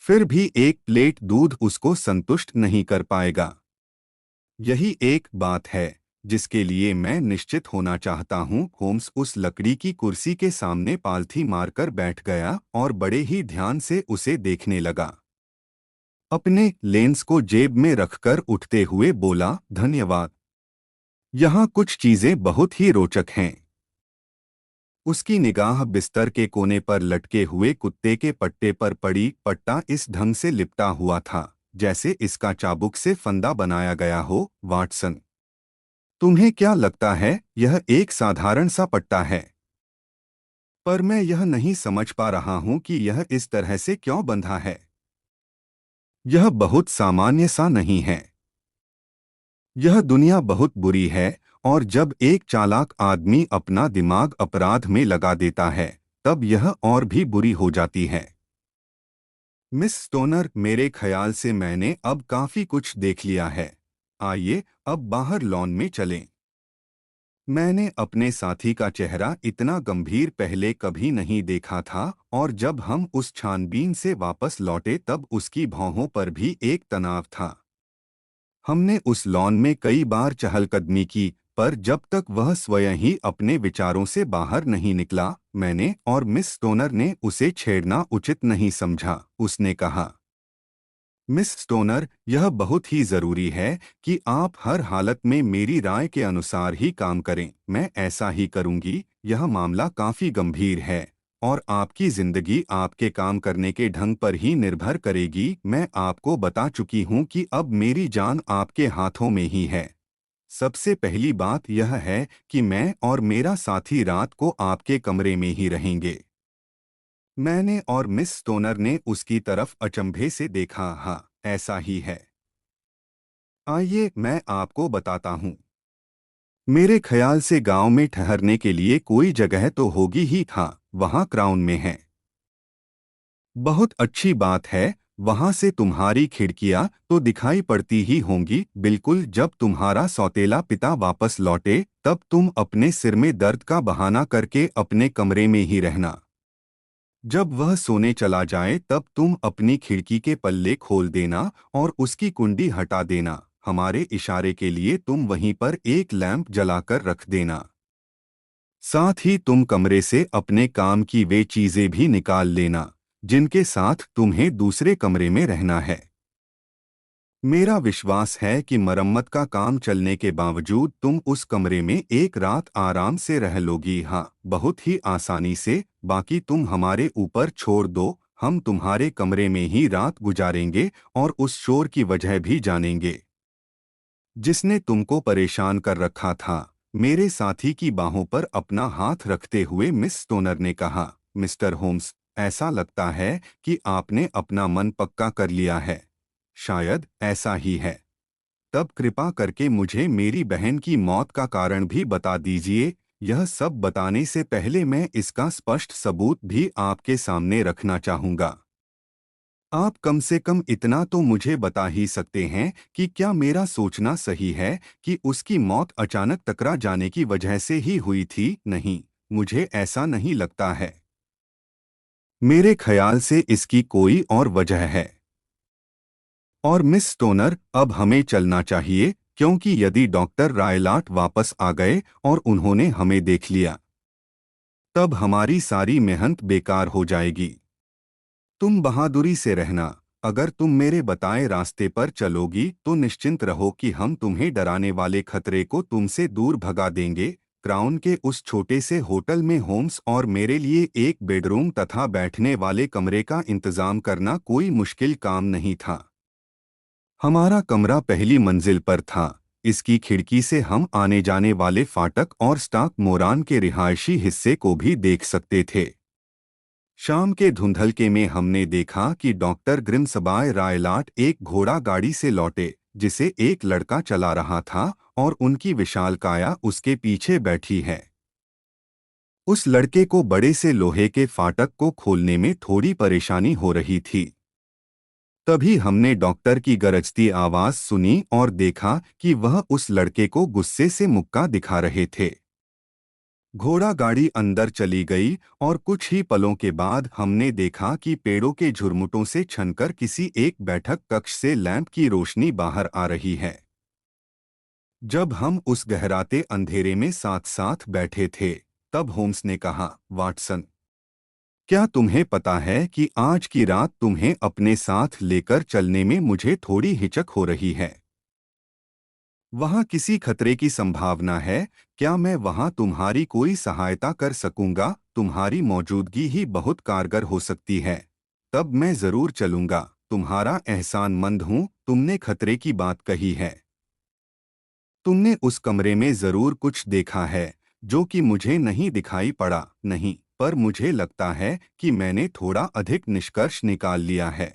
फिर भी एक प्लेट दूध उसको संतुष्ट नहीं कर पाएगा। यही एक बात है जिसके लिए मैं निश्चित होना चाहता हूँ। होम्स उस लकड़ी की कुर्सी के सामने पालथी मारकर बैठ गया और बड़े ही ध्यान से उसे देखने लगा। अपने लेंस को जेब में रखकर उठते हुए बोला, धन्यवाद। यहाँ कुछ चीजें बहुत ही रोचक हैं। उसकी निगाह बिस्तर के कोने पर लटके हुए कुत्ते के पट्टे पर पड़ी। पट्टा इस ढंग से लिपटा हुआ था जैसे इसका चाबुक से फंदा बनाया गया हो। वाटसन, तुम्हें क्या लगता है यह एक साधारण सा पट्टा है? पर मैं यह नहीं समझ पा रहा हूं कि यह इस तरह से क्यों बंधा है। यह बहुत सामान्य सा नहीं है। यह दुनिया बहुत बुरी है, और जब एक चालाक आदमी अपना दिमाग अपराध में लगा देता है, तब यह और भी बुरी हो जाती है। मिस स्टोनर, मेरे ख्याल से मैंने अब काफी कुछ देख लिया है। आइए अब बाहर लॉन में चलें। मैंने अपने साथी का चेहरा इतना गंभीर पहले कभी नहीं देखा था, और जब हम उस छानबीन से वापस लौटे तब उसकी भौहों पर भी एक तनाव था। हमने उस लॉन में कई बार चहलकदमी की, पर जब तक वह स्वयं ही अपने विचारों से बाहर नहीं निकला, मैंने और मिस स्टोनर ने उसे छेड़ना उचित नहीं समझा। उसने कहा, मिस स्टोनर, यह बहुत ही जरूरी है कि आप हर हालत में मेरी राय के अनुसार ही काम करें। मैं ऐसा ही करूंगी। यह मामला काफी गंभीर है, और आपकी जिंदगी आपके काम करने के ढंग पर ही निर्भर करेगी। मैं आपको बता चुकी हूं कि अब मेरी जान आपके हाथों में ही है। सबसे पहली बात यह है कि मैं और मेरा साथी रात को आपके कमरे में ही रहेंगे। मैंने और मिस स्टोनर ने उसकी तरफ अचंभे से देखा। हाँ, ऐसा ही है। आइए मैं आपको बताता हूँ। मेरे ख्याल से गांव में ठहरने के लिए कोई जगह तो होगी ही। था, वहाँ क्राउन में है। बहुत अच्छी बात है। वहाँ से तुम्हारी खिड़कियाँ तो दिखाई पड़ती ही होंगी। बिल्कुल, जब तुम्हारा सौतेला पिता वापस लौटे तब तुम अपने सिर में दर्द का बहाना करके अपने कमरे में ही रहना। जब वह सोने चला जाए तब तुम अपनी खिड़की के पल्ले खोल देना और उसकी कुंडी हटा देना। हमारे इशारे के लिए तुम वहीं पर एक लैंप जलाकर रख देना। साथ ही तुम कमरे से अपने काम की वे चीजें भी निकाल लेना जिनके साथ तुम्हें दूसरे कमरे में रहना है। मेरा विश्वास है कि मरम्मत का काम चलने के बावजूद तुम उस कमरे में एक रात आराम से रह लोगी। हाँ, बहुत ही आसानी से। बाकी तुम हमारे ऊपर छोड़ दो। हम तुम्हारे कमरे में ही रात गुजारेंगे और उस शोर की वजह भी जानेंगे। जिसने तुमको परेशान कर रखा था। मेरे साथी की बाहों पर अपना हाथ रखते हुए मिस स्टोनर ने कहा, मिस्टर होम्स, ऐसा लगता है कि आपने अपना मन पक्का कर लिया है। शायद ऐसा ही है। तब कृपा करके मुझे मेरी बहन की मौत का कारण भी बता दीजिए। यह सब बताने से पहले मैं इसका स्पष्ट सबूत भी आपके सामने रखना चाहूँगा। आप कम से कम इतना तो मुझे बता ही सकते हैं कि क्या मेरा सोचना सही है कि उसकी मौत अचानक टकरा जाने की वजह से ही हुई थी? नहीं, मुझे ऐसा नहीं लगता है। मेरे ख्याल से इसकी कोई और वजह है। और मिस स्टोनर, अब हमें चलना चाहिए, क्योंकि यदि डॉक्टर रायलाट वापस आ गए और उन्होंने हमें देख लिया, तब हमारी सारी मेहनत बेकार हो जाएगी। तुम बहादुरी से रहना। अगर तुम मेरे बताए रास्ते पर चलोगी तो निश्चिंत रहो कि हम तुम्हें डराने वाले खतरे को तुमसे दूर भगा देंगे। क्राउन के उस छोटे से होटल में होम्स और मेरे लिए एक बेडरूम तथा बैठने वाले कमरे का इंतजाम करना कोई मुश्किल काम नहीं था। हमारा कमरा पहली मंजिल पर था। इसकी खिड़की से हम आने जाने वाले फाटक और स्टाक मोरान के रिहायशी हिस्से को भी देख सकते थे। शाम के धुंधलके में हमने देखा कि डॉक्टर ग्रिम्सबाय रायलाट एक घोड़ा गाड़ी से लौटे, जिसे एक लड़का चला रहा था, और उनकी विशाल काया उसके पीछे बैठी है। उस लड़के को बड़े से लोहे के फाटक को खोलने में थोड़ी परेशानी हो रही थी। तभी हमने डॉक्टर की गरजती आवाज सुनी और देखा कि वह उस लड़के को गुस्से से मुक्का दिखा रहे थे। घोड़ा गाड़ी अंदर चली गई और कुछ ही पलों के बाद हमने देखा कि पेड़ों के झुरमुटों से छनकर किसी एक बैठक कक्ष से लैंप की रोशनी बाहर आ रही है। जब हम उस गहराते अंधेरे में साथ साथ बैठे थे, तब होम्स ने कहा, वाटसन, क्या तुम्हें पता है कि आज की रात तुम्हें अपने साथ लेकर चलने में मुझे थोड़ी हिचक हो रही है? वहाँ किसी खतरे की संभावना है? क्या मैं वहाँ तुम्हारी कोई सहायता कर सकूंगा? तुम्हारी मौजूदगी ही बहुत कारगर हो सकती है। तब मैं जरूर चलूंगा। तुम्हारा एहसानमंद हूँ। तुमने खतरे की बात कही है। तुमने उस कमरे में जरूर कुछ देखा है जो कि मुझे नहीं दिखाई पड़ा। नहीं, पर मुझे लगता है कि मैंने थोड़ा अधिक निष्कर्ष निकाल लिया है।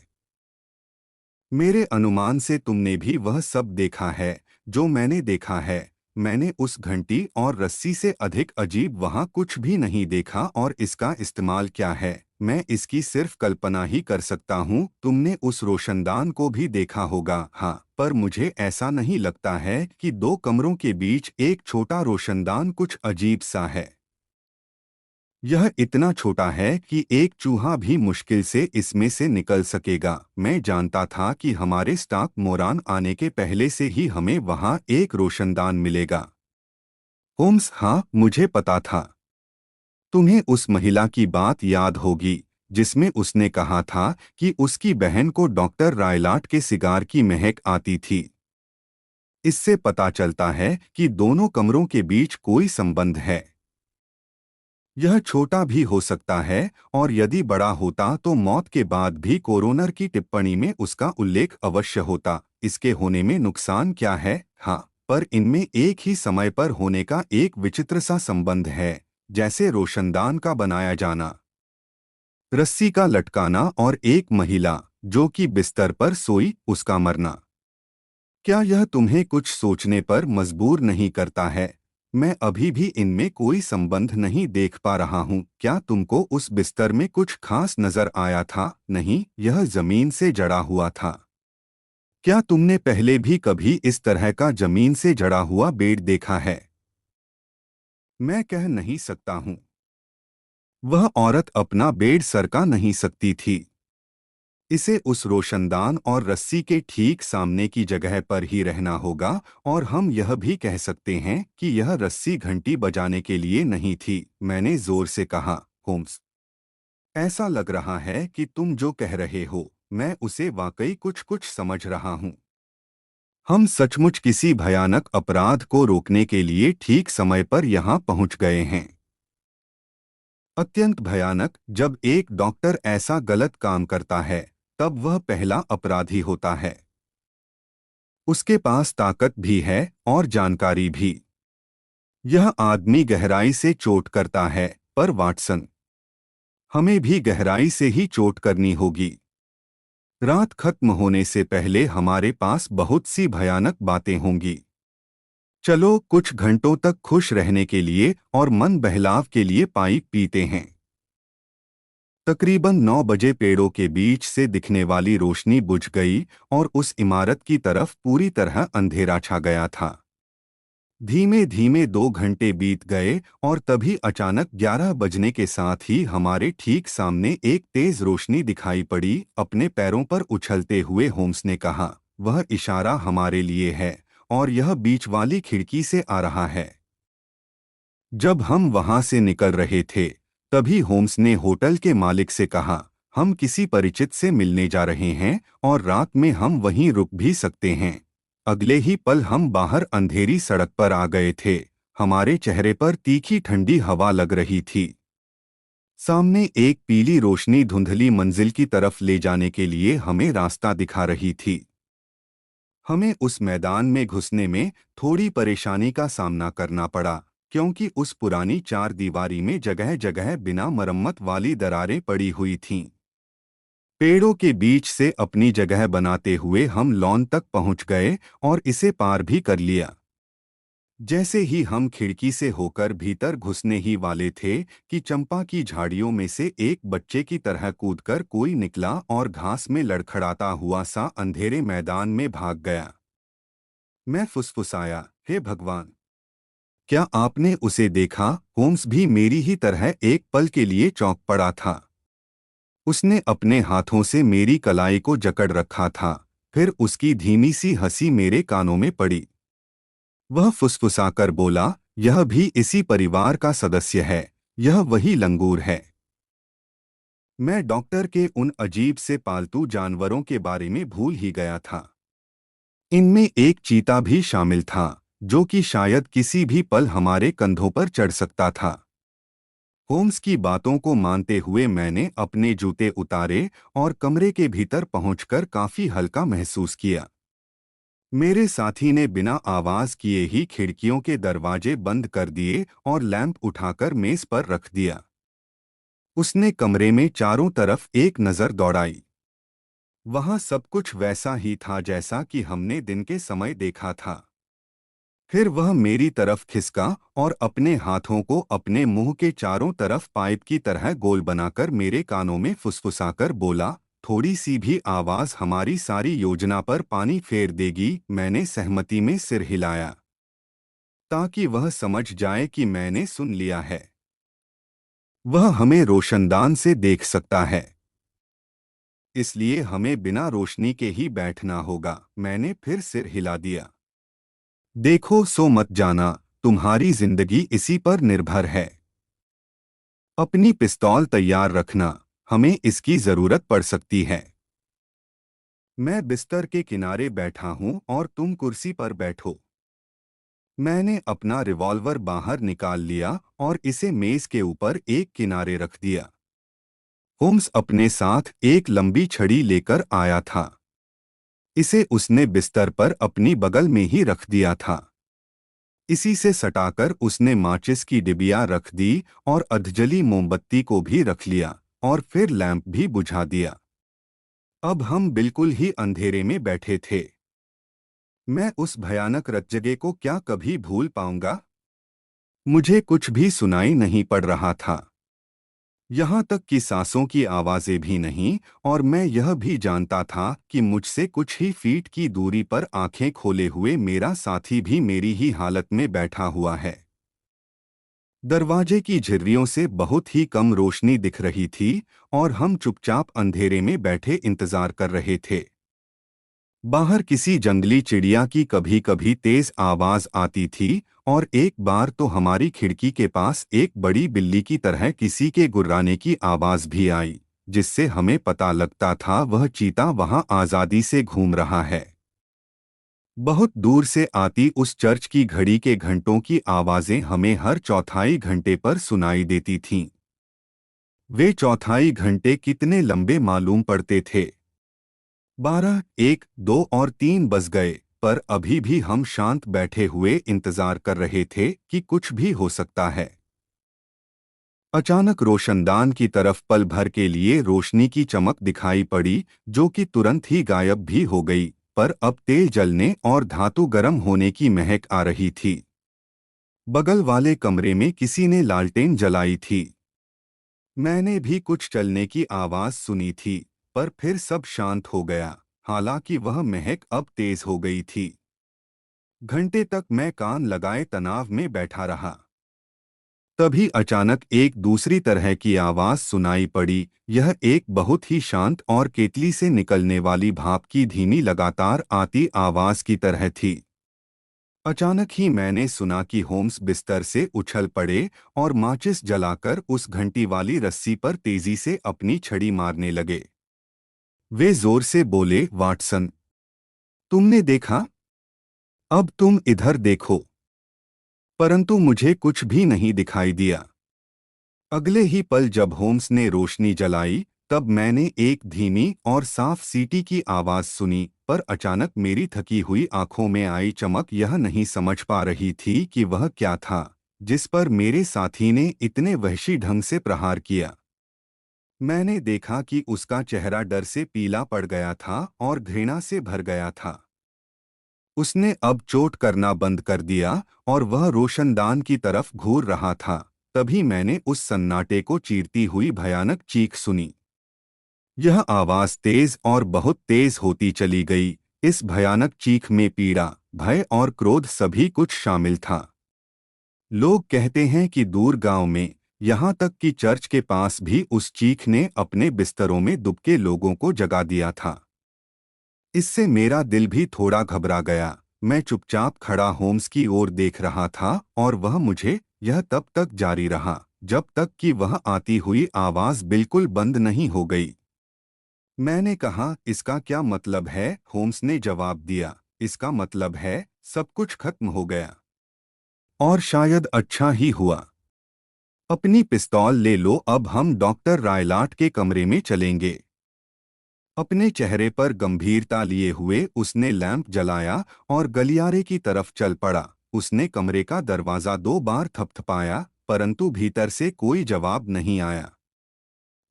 मेरे अनुमान से तुमने भी वह सब देखा है जो मैंने देखा है। मैंने उस घंटी और रस्सी से अधिक अजीब वहां कुछ भी नहीं देखा, और इसका इस्तेमाल क्या है, मैं इसकी सिर्फ कल्पना ही कर सकता हूँ। तुमने उस रोशनदान को भी देखा होगा, हाँ, पर मुझे ऐसा नहीं लगता है कि दो कमरों के बीच एक छोटा रोशनदान कुछ अजीब सा है। यह इतना छोटा है कि एक चूहा भी मुश्किल से इसमें से निकल सकेगा। मैं जानता था कि हमारे स्टाक मोरान आने के पहले से ही हमें वहां एक रोशनदान मिलेगा। होम्स, हाँ, मुझे पता था। तुम्हें उस महिला की बात याद होगी जिसमें उसने कहा था कि उसकी बहन को डॉक्टर रायलाट के सिगार की महक आती थी। इससे पता चलता है कि दोनों कमरों के बीच कोई संबंध है। यह छोटा भी हो सकता है, और यदि बड़ा होता तो मौत के बाद भी कोरोनर की टिप्पणी में उसका उल्लेख अवश्य होता। इसके होने में नुकसान क्या है? हाँ, पर इनमें एक ही समय पर होने का एक विचित्र सा संबंध है, जैसे रोशनदान का बनाया जाना, रस्सी का लटकाना, और एक महिला जो कि बिस्तर पर सोई, उसका मरना। क्या यह तुम्हें कुछ सोचने पर मजबूर नहीं करता है? मैं अभी भी इनमें कोई संबंध नहीं देख पा रहा हूँ। क्या तुमको उस बिस्तर में कुछ खास नजर आया था? नहीं, यह जमीन से जड़ा हुआ था। क्या तुमने पहले भी कभी इस तरह का जमीन से जड़ा हुआ बेड देखा है? मैं कह नहीं सकता हूँ। वह औरत अपना बेड सरका नहीं सकती थी। इसे उस रोशनदान और रस्सी के ठीक सामने की जगह पर ही रहना होगा, और हम यह भी कह सकते हैं कि यह रस्सी घंटी बजाने के लिए नहीं थी। मैंने जोर से कहा, होम्स, ऐसा लग रहा है कि तुम जो कह रहे हो, मैं उसे वाकई कुछ कुछ समझ रहा हूँ। हम सचमुच किसी भयानक अपराध को रोकने के लिए ठीक समय पर यहाँ पहुँच गए हैं। अत्यंत भयानक। जब एक डॉक्टर ऐसा गलत काम करता है, तब वह पहला अपराधी होता है। उसके पास ताकत भी है और जानकारी भी। यह आदमी गहराई से चोट करता है, पर वाटसन, हमें भी गहराई से ही चोट करनी होगी। रात खत्म होने से पहले हमारे पास बहुत सी भयानक बातें होंगी। चलो कुछ घंटों तक खुश रहने के लिए और मन बहलाव के लिए पाइप पीते हैं। तकरीबन 9 बजे पेड़ों के बीच से दिखने वाली रोशनी बुझ गई और उस इमारत की तरफ पूरी तरह अंधेरा छा गया था। धीमे धीमे 2 घंटे बीत गए और तभी अचानक 11 बजने के साथ ही हमारे ठीक सामने एक तेज रोशनी दिखाई पड़ी। अपने पैरों पर उछलते हुए होम्स ने कहा, वह इशारा हमारे लिए है और यह बीच वाली खिड़की से आ रहा है। जब हम वहां से निकल रहे थे तभी होम्स ने होटल के मालिक से कहा, हम किसी परिचित से मिलने जा रहे हैं और रात में हम वहीं रुक भी सकते हैं। अगले ही पल हम बाहर अंधेरी सड़क पर आ गए थे। हमारे चेहरे पर तीखी ठंडी हवा लग रही थी। सामने एक पीली रोशनी धुंधली मंजिल की तरफ ले जाने के लिए हमें रास्ता दिखा रही थी। हमें उस मैदान में घुसने में थोड़ी परेशानी का सामना करना पड़ा, क्योंकि उस पुरानी चार दीवारी में जगह जगह बिना मरम्मत वाली दरारें पड़ी हुई थीं। पेड़ों के बीच से अपनी जगह बनाते हुए हम लॉन तक पहुंच गए और इसे पार भी कर लिया। जैसे ही हम खिड़की से होकर भीतर घुसने ही वाले थे कि चंपा की झाड़ियों में से एक बच्चे की तरह कूदकर कोई निकला और घास में लड़खड़ाता हुआ सा अंधेरे मैदान में भाग गया। मैं फुसफुसाया, हे भगवान, क्या आपने उसे देखा? होम्स भी मेरी ही तरह एक पल के लिए चौंक पड़ा था। उसने अपने हाथों से मेरी कलाई को जकड़ रखा था। फिर उसकी धीमी सी हंसी मेरे कानों में पड़ी। वह फुसफुसाकर बोला, यह भी इसी परिवार का सदस्य है, यह वही लंगूर है। मैं डॉक्टर के उन अजीब से पालतू जानवरों के बारे में भूल ही गया था। इनमें एक चीता भी शामिल था, जो कि शायद किसी भी पल हमारे कंधों पर चढ़ सकता था। होम्स की बातों को मानते हुए मैंने अपने जूते उतारे और कमरे के भीतर पहुंचकर काफी हल्का महसूस किया। मेरे साथी ने बिना आवाज किए ही खिड़कियों के दरवाजे बंद कर दिए और लैंप उठाकर मेज पर रख दिया। उसने कमरे में चारों तरफ एक नजर दौड़ाई। वहां सब कुछ वैसा ही था जैसा कि हमने दिन के समय देखा था। फिर वह मेरी तरफ खिसका और अपने हाथों को अपने मुंह के चारों तरफ पाइप की तरह गोल बनाकर मेरे कानों में फुसफुसाकर बोला, थोड़ी सी भी आवाज हमारी सारी योजना पर पानी फेर देगी। मैंने सहमति में सिर हिलाया, ताकि वह समझ जाए कि मैंने सुन लिया है। वह हमें रोशनदान से देख सकता है, इसलिए हमें बिना रोशनी के ही बैठना होगा। मैंने फिर सिर हिला दिया। देखो, सो मत जाना, तुम्हारी जिंदगी इसी पर निर्भर है। अपनी पिस्तौल तैयार रखना, हमें इसकी जरूरत पड़ सकती है। मैं बिस्तर के किनारे बैठा हूं और तुम कुर्सी पर बैठो। मैंने अपना रिवॉल्वर बाहर निकाल लिया और इसे मेज के ऊपर एक किनारे रख दिया। होम्स अपने साथ एक लंबी छड़ी लेकर आया था। इसे उसने बिस्तर पर अपनी बगल में ही रख दिया था। इसी से सटाकर उसने माचिस की डिबिया रख दी और अधजली मोमबत्ती को भी रख लिया और फिर लैंप भी बुझा दिया। अब हम बिल्कुल ही अंधेरे में बैठे थे। मैं उस भयानक रज्जगे को क्या कभी भूल पाऊंगा? मुझे कुछ भी सुनाई नहीं पड़ रहा था, यहाँ तक कि सांसों की आवाजें भी नहीं, और मैं यह भी जानता था कि मुझसे कुछ ही फीट की दूरी पर आंखें खोले हुए मेरा साथी भी मेरी ही हालत में बैठा हुआ है। दरवाजे की झिर्रियों से बहुत ही कम रोशनी दिख रही थी और हम चुपचाप अंधेरे में बैठे इंतजार कर रहे थे। बाहर किसी जंगली चिड़िया की कभी कभी तेज आवाज आती थी और एक बार तो हमारी खिड़की के पास एक बड़ी बिल्ली की तरह किसी के गुर्राने की आवाज भी आई, जिससे हमें पता लगता था वह चीता वहां आजादी से घूम रहा है। बहुत दूर से आती उस चर्च की घड़ी के घंटों की आवाजें हमें हर चौथाई घंटे पर सुनाई देती थीं। वे चौथाई घंटे कितने लंबे मालूम पड़ते थे। 12, 1, 2 और 3 बज गए। पर अभी भी हम शांत बैठे हुए इंतजार कर रहे थे कि कुछ भी हो सकता है। अचानक रोशनदान की तरफ पल भर के लिए रोशनी की चमक दिखाई पड़ी, जो कि तुरंत ही गायब भी हो गई, पर अब तेल जलने और धातु गर्म होने की महक आ रही थी। बगल वाले कमरे में किसी ने लालटेन जलाई थी। मैंने भी कुछ चलने की आवाज सुनी थी, पर फिर सब शांत हो गया, हालांकि वह महक अब तेज हो गई थी। घंटे तक मैं कान लगाए तनाव में बैठा रहा। तभी अचानक एक दूसरी तरह की आवाज सुनाई पड़ी। यह एक बहुत ही शांत और केतली से निकलने वाली भाप की धीमी लगातार आती आवाज की तरह थी। अचानक ही मैंने सुना कि होम्स बिस्तर से उछल पड़े और माचिस जलाकर उस घंटी वाली रस्सी पर तेजी से अपनी छड़ी मारने लगे। वे जोर से बोले, वाटसन, तुमने देखा? अब तुम इधर देखो। परंतु मुझे कुछ भी नहीं दिखाई दिया। अगले ही पल जब होम्स ने रोशनी जलाई, तब मैंने एक धीमी और साफ सीटी की आवाज सुनी, पर अचानक मेरी थकी हुई आंखों में आई चमक यह नहीं समझ पा रही थी कि वह क्या था, जिस पर मेरे साथी ने इतने वहशी ढंग से प्रहार किया। मैंने देखा कि उसका चेहरा डर से पीला पड़ गया था और घृणा से भर गया था। उसने अब चोट करना बंद कर दिया और वह रोशनदान की तरफ घूर रहा था। तभी मैंने उस सन्नाटे को चीरती हुई भयानक चीख सुनी। यह आवाज तेज और बहुत तेज होती चली गई। इस भयानक चीख में पीड़ा, भय और क्रोध सभी कुछ शामिल था। लोग कहते हैं कि दूर गांव में, यहाँ तक कि चर्च के पास भी उस चीख ने अपने बिस्तरों में दुबके लोगों को जगा दिया था। इससे मेरा दिल भी थोड़ा घबरा गया। मैं चुपचाप खड़ा होम्स की ओर देख रहा था और वह मुझे, यह तब तक जारी रहा जब तक कि वह आती हुई आवाज बिल्कुल बंद नहीं हो गई। मैंने कहा, इसका क्या मतलब है? होम्स ने जवाब दिया, इसका मतलब है सब कुछ खत्म हो गया। और शायद अच्छा ही हुआ। अपनी पिस्तौल ले लो, अब हम डॉक्टर रायलाट के कमरे में चलेंगे। अपने चेहरे पर गंभीरता लिए हुए उसने लैंप जलाया और गलियारे की तरफ चल पड़ा। उसने कमरे का दरवाजा 2 बार थपथपाया, परंतु भीतर से कोई जवाब नहीं आया।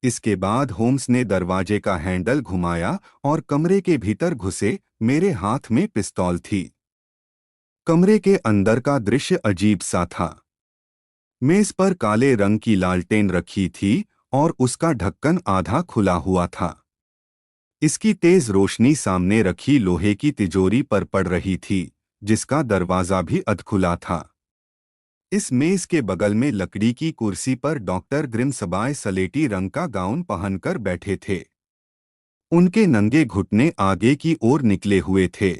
इसके बाद होम्स ने दरवाजे का हैंडल घुमाया और कमरे के भीतर घुसे। मेरे हाथ में पिस्तौल थी। कमरे के अंदर का दृश्य अजीब सा था। मेज पर काले रंग की लालटेन रखी थी और उसका ढक्कन आधा खुला हुआ था। इसकी तेज रोशनी सामने रखी लोहे की तिजोरी पर पड़ रही थी, जिसका दरवाजा भी अधखुला था। इस मेज के बगल में लकड़ी की कुर्सी पर डॉक्टर ग्रिम्सबाय सलेटी रंग का गाउन पहनकर बैठे थे। उनके नंगे घुटने आगे की ओर निकले हुए थे।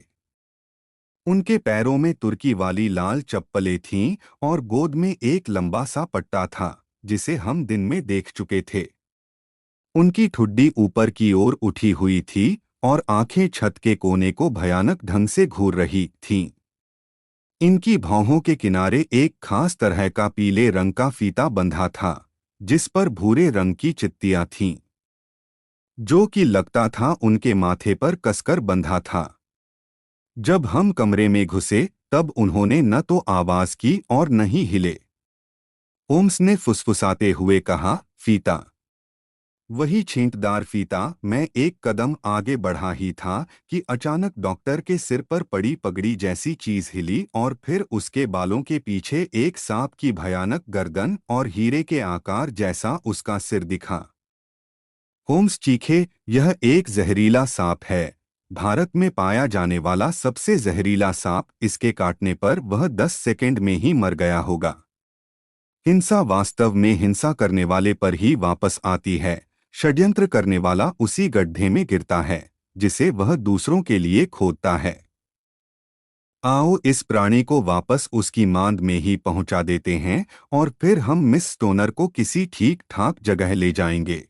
उनके पैरों में तुर्की वाली लाल चप्पलें थीं और गोद में एक लंबा सा पट्टा था, जिसे हम दिन में देख चुके थे। उनकी ठुड्डी ऊपर की ओर उठी हुई थी और आंखें छत के कोने को भयानक ढंग से घूर रही थीं। इनकी भौहों के किनारे एक खास तरह का पीले रंग का फीता बंधा था, जिस पर भूरे रंग की चित्तियां थीं, जो कि लगता था उनके माथे पर कसकर बंधा था। जब हम कमरे में घुसे, तब उन्होंने न तो आवाज की और न ही हिले। होम्स ने फुसफुसाते हुए कहा, फीता। वही छींटदार फीता। मैं एक कदम आगे बढ़ा ही था कि अचानक डॉक्टर के सिर पर पड़ी पगड़ी जैसी चीज हिली और फिर उसके बालों के पीछे एक सांप की भयानक गर्दन और हीरे के आकार जैसा उसका सिर दिखा। होम्स चीखे, यह एक जहरीला सांप है। भारत में पाया जाने वाला सबसे जहरीला सांप। इसके काटने पर वह 10 सेकंड में ही मर गया होगा। हिंसा वास्तव में हिंसा करने वाले पर ही वापस आती है। षड्यंत्र करने वाला उसी गड्ढे में गिरता है, जिसे वह दूसरों के लिए खोदता है। आओ इस प्राणी को वापस उसकी मांद में ही पहुंचा देते हैं और फिर हम मिस स्टोनर को किसी ठीक ठाक जगह ले जाएंगे।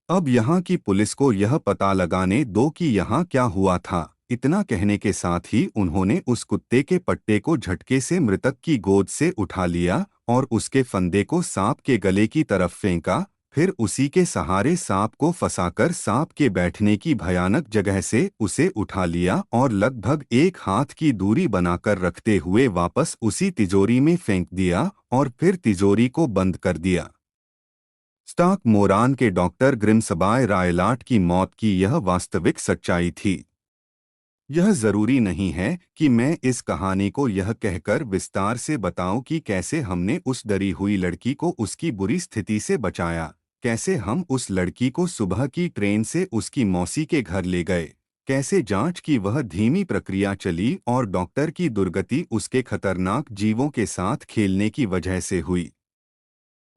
अब यहाँ की पुलिस को यह पता लगाने दो कि यहाँ क्या हुआ था। इतना कहने के साथ ही उन्होंने उस कुत्ते के पट्टे को झटके से मृतक की गोद से उठा लिया और उसके फंदे को सांप के गले की तरफ फेंका। फिर उसी के सहारे सांप को फंसाकर सांप के बैठने की भयानक जगह से उसे उठा लिया और लगभग 1 हाथ की दूरी बनाकर रखते हुए वापस उसी तिजोरी में फेंक दिया और फिर तिजोरी को बंद कर दिया। स्टाक मोरान के डॉक्टर ग्रिम्सबाय रायलाट की मौत की यह वास्तविक सच्चाई थी। यह जरूरी नहीं है कि मैं इस कहानी को यह कहकर विस्तार से बताऊं कि कैसे हमने उस डरी हुई लड़की को उसकी बुरी स्थिति से बचाया, कैसे हम उस लड़की को सुबह की ट्रेन से उसकी मौसी के घर ले गए, कैसे जांच की वह धीमी प्रक्रिया चली और डॉक्टर की दुर्गति उसके खतरनाक जीवों के साथ खेलने की वजह से हुई।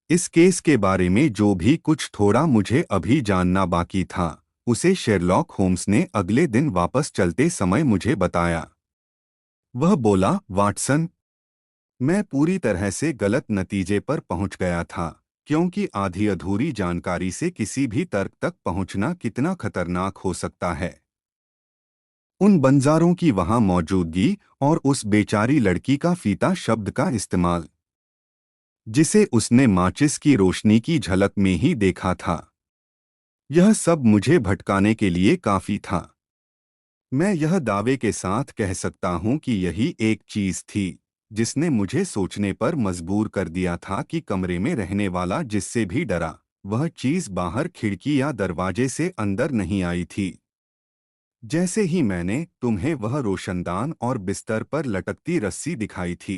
इस केस के बारे में जो भी कुछ थोड़ा मुझे अभी जानना बाकी था, उसे शेरलॉक होम्स ने अगले दिन वापस चलते समय मुझे बताया। वह बोला, वाटसन, मैं पूरी तरह से गलत नतीजे पर पहुंच गया था, क्योंकि आधी अधूरी जानकारी से किसी भी तर्क तक पहुंचना कितना खतरनाक हो सकता है। उन बंजारों की वहां मौजूदगी और उस बेचारी लड़की का फीता शब्द का इस्तेमाल, जिसे उसने माचिस की रोशनी की झलक में ही देखा था, यह सब मुझे भटकाने के लिए काफी था। मैं यह दावे के साथ कह सकता हूं कि यही एक चीज थी जिसने मुझे सोचने पर मजबूर कर दिया था कि कमरे में रहने वाला जिससे भी डरा, वह चीज बाहर खिड़की या दरवाजे से अंदर नहीं आई थी। जैसे ही मैंने तुम्हें वह रोशनदान और बिस्तर पर लटकती रस्सी दिखाई थी,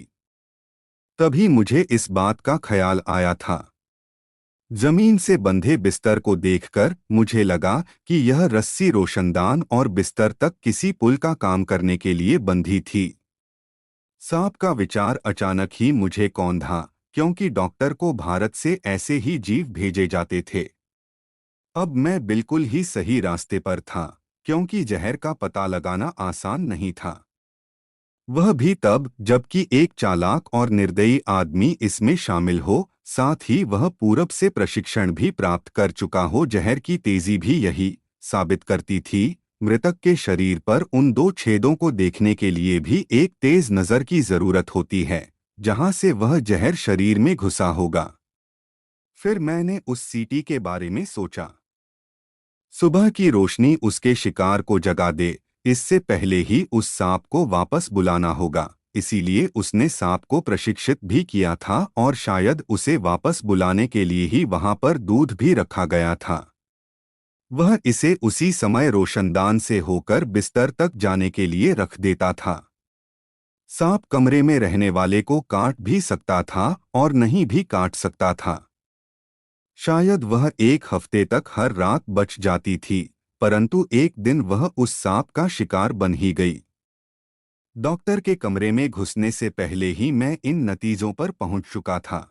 तभी मुझे इस बात का ख्याल आया था। जमीन से बंधे बिस्तर को देखकर मुझे लगा कि यह रस्सी रोशनदान और बिस्तर तक किसी पुल का काम करने के लिए बंधी थी। सांप का विचार अचानक ही मुझे कौंधा, क्योंकि डॉक्टर को भारत से ऐसे ही जीव भेजे जाते थे। अब मैं बिल्कुल ही सही रास्ते पर था, क्योंकि जहर का पता लगाना आसान नहीं था। वह भी तब जबकि एक चालाक और निर्दयी आदमी इसमें शामिल हो, साथ ही वह पूरब से प्रशिक्षण भी प्राप्त कर चुका हो। जहर की तेजी भी यही साबित करती थी। मृतक के शरीर पर उन 2 छेदों को देखने के लिए भी एक तेज नजर की जरूरत होती है, जहां से वह जहर शरीर में घुसा होगा। फिर मैंने उस सीटी के बारे में सोचा। सुबह की रोशनी उसके शिकार को जगा दे, इससे पहले ही उस सांप को वापस बुलाना होगा। इसीलिए उसने सांप को प्रशिक्षित भी किया था और शायद उसे वापस बुलाने के लिए ही वहां पर दूध भी रखा गया था। वह इसे उसी समय रोशनदान से होकर बिस्तर तक जाने के लिए रख देता था। सांप कमरे में रहने वाले को काट भी सकता था और नहीं भी काट सकता था। शायद वह 1 हफ्ते तक हर रात बच जाती थी, परंतु एक दिन वह उस सांप का शिकार बन ही गई। डॉक्टर के कमरे में घुसने से पहले ही मैं इन नतीजों पर पहुंच चुका था।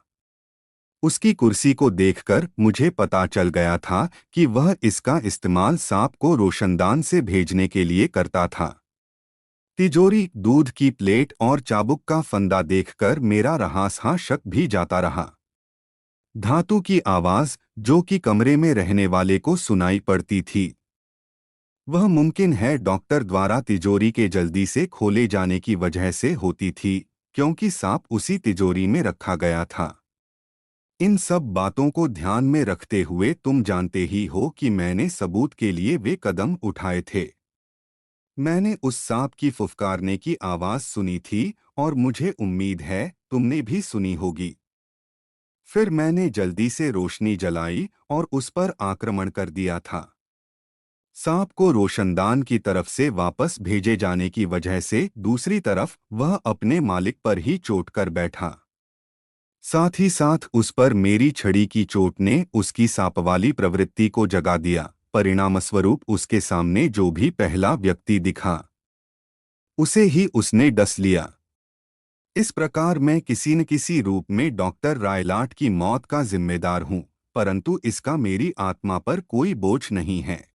उसकी कुर्सी को देखकर मुझे पता चल गया था कि वह इसका इस्तेमाल सांप को रोशनदान से भेजने के लिए करता था। तिजोरी, दूध की प्लेट और चाबुक का फंदा देखकर मेरा रहासा शक भी जाता रहा। धातु की आवाज जो कि कमरे में रहने वाले को सुनाई पड़ती थी, वह मुमकिन है डॉक्टर द्वारा तिजोरी के जल्दी से खोले जाने की वजह से होती थी, क्योंकि सांप उसी तिजोरी में रखा गया था। इन सब बातों को ध्यान में रखते हुए तुम जानते ही हो कि मैंने सबूत के लिए वे कदम उठाए थे। मैंने उस सांप की फुफकारने की आवाज सुनी थी और मुझे उम्मीद है तुमने भी सुनी होगी। फिर मैंने जल्दी से रोशनी जलाई और उस पर आक्रमण कर दिया था। सांप को रोशनदान की तरफ से वापस भेजे जाने की वजह से दूसरी तरफ वह अपने मालिक पर ही चोट कर बैठा। साथ ही साथ उस पर मेरी छड़ी की चोट ने उसकी सांपवाली प्रवृत्ति को जगा दिया। परिणामस्वरूप उसके सामने जो भी पहला व्यक्ति दिखा, उसे ही उसने डस लिया। इस प्रकार मैं किसी न किसी रूप में डॉक्टर रायलाट की मौत का जिम्मेदार हूं, परंतु इसका मेरी आत्मा पर कोई बोझ नहीं है।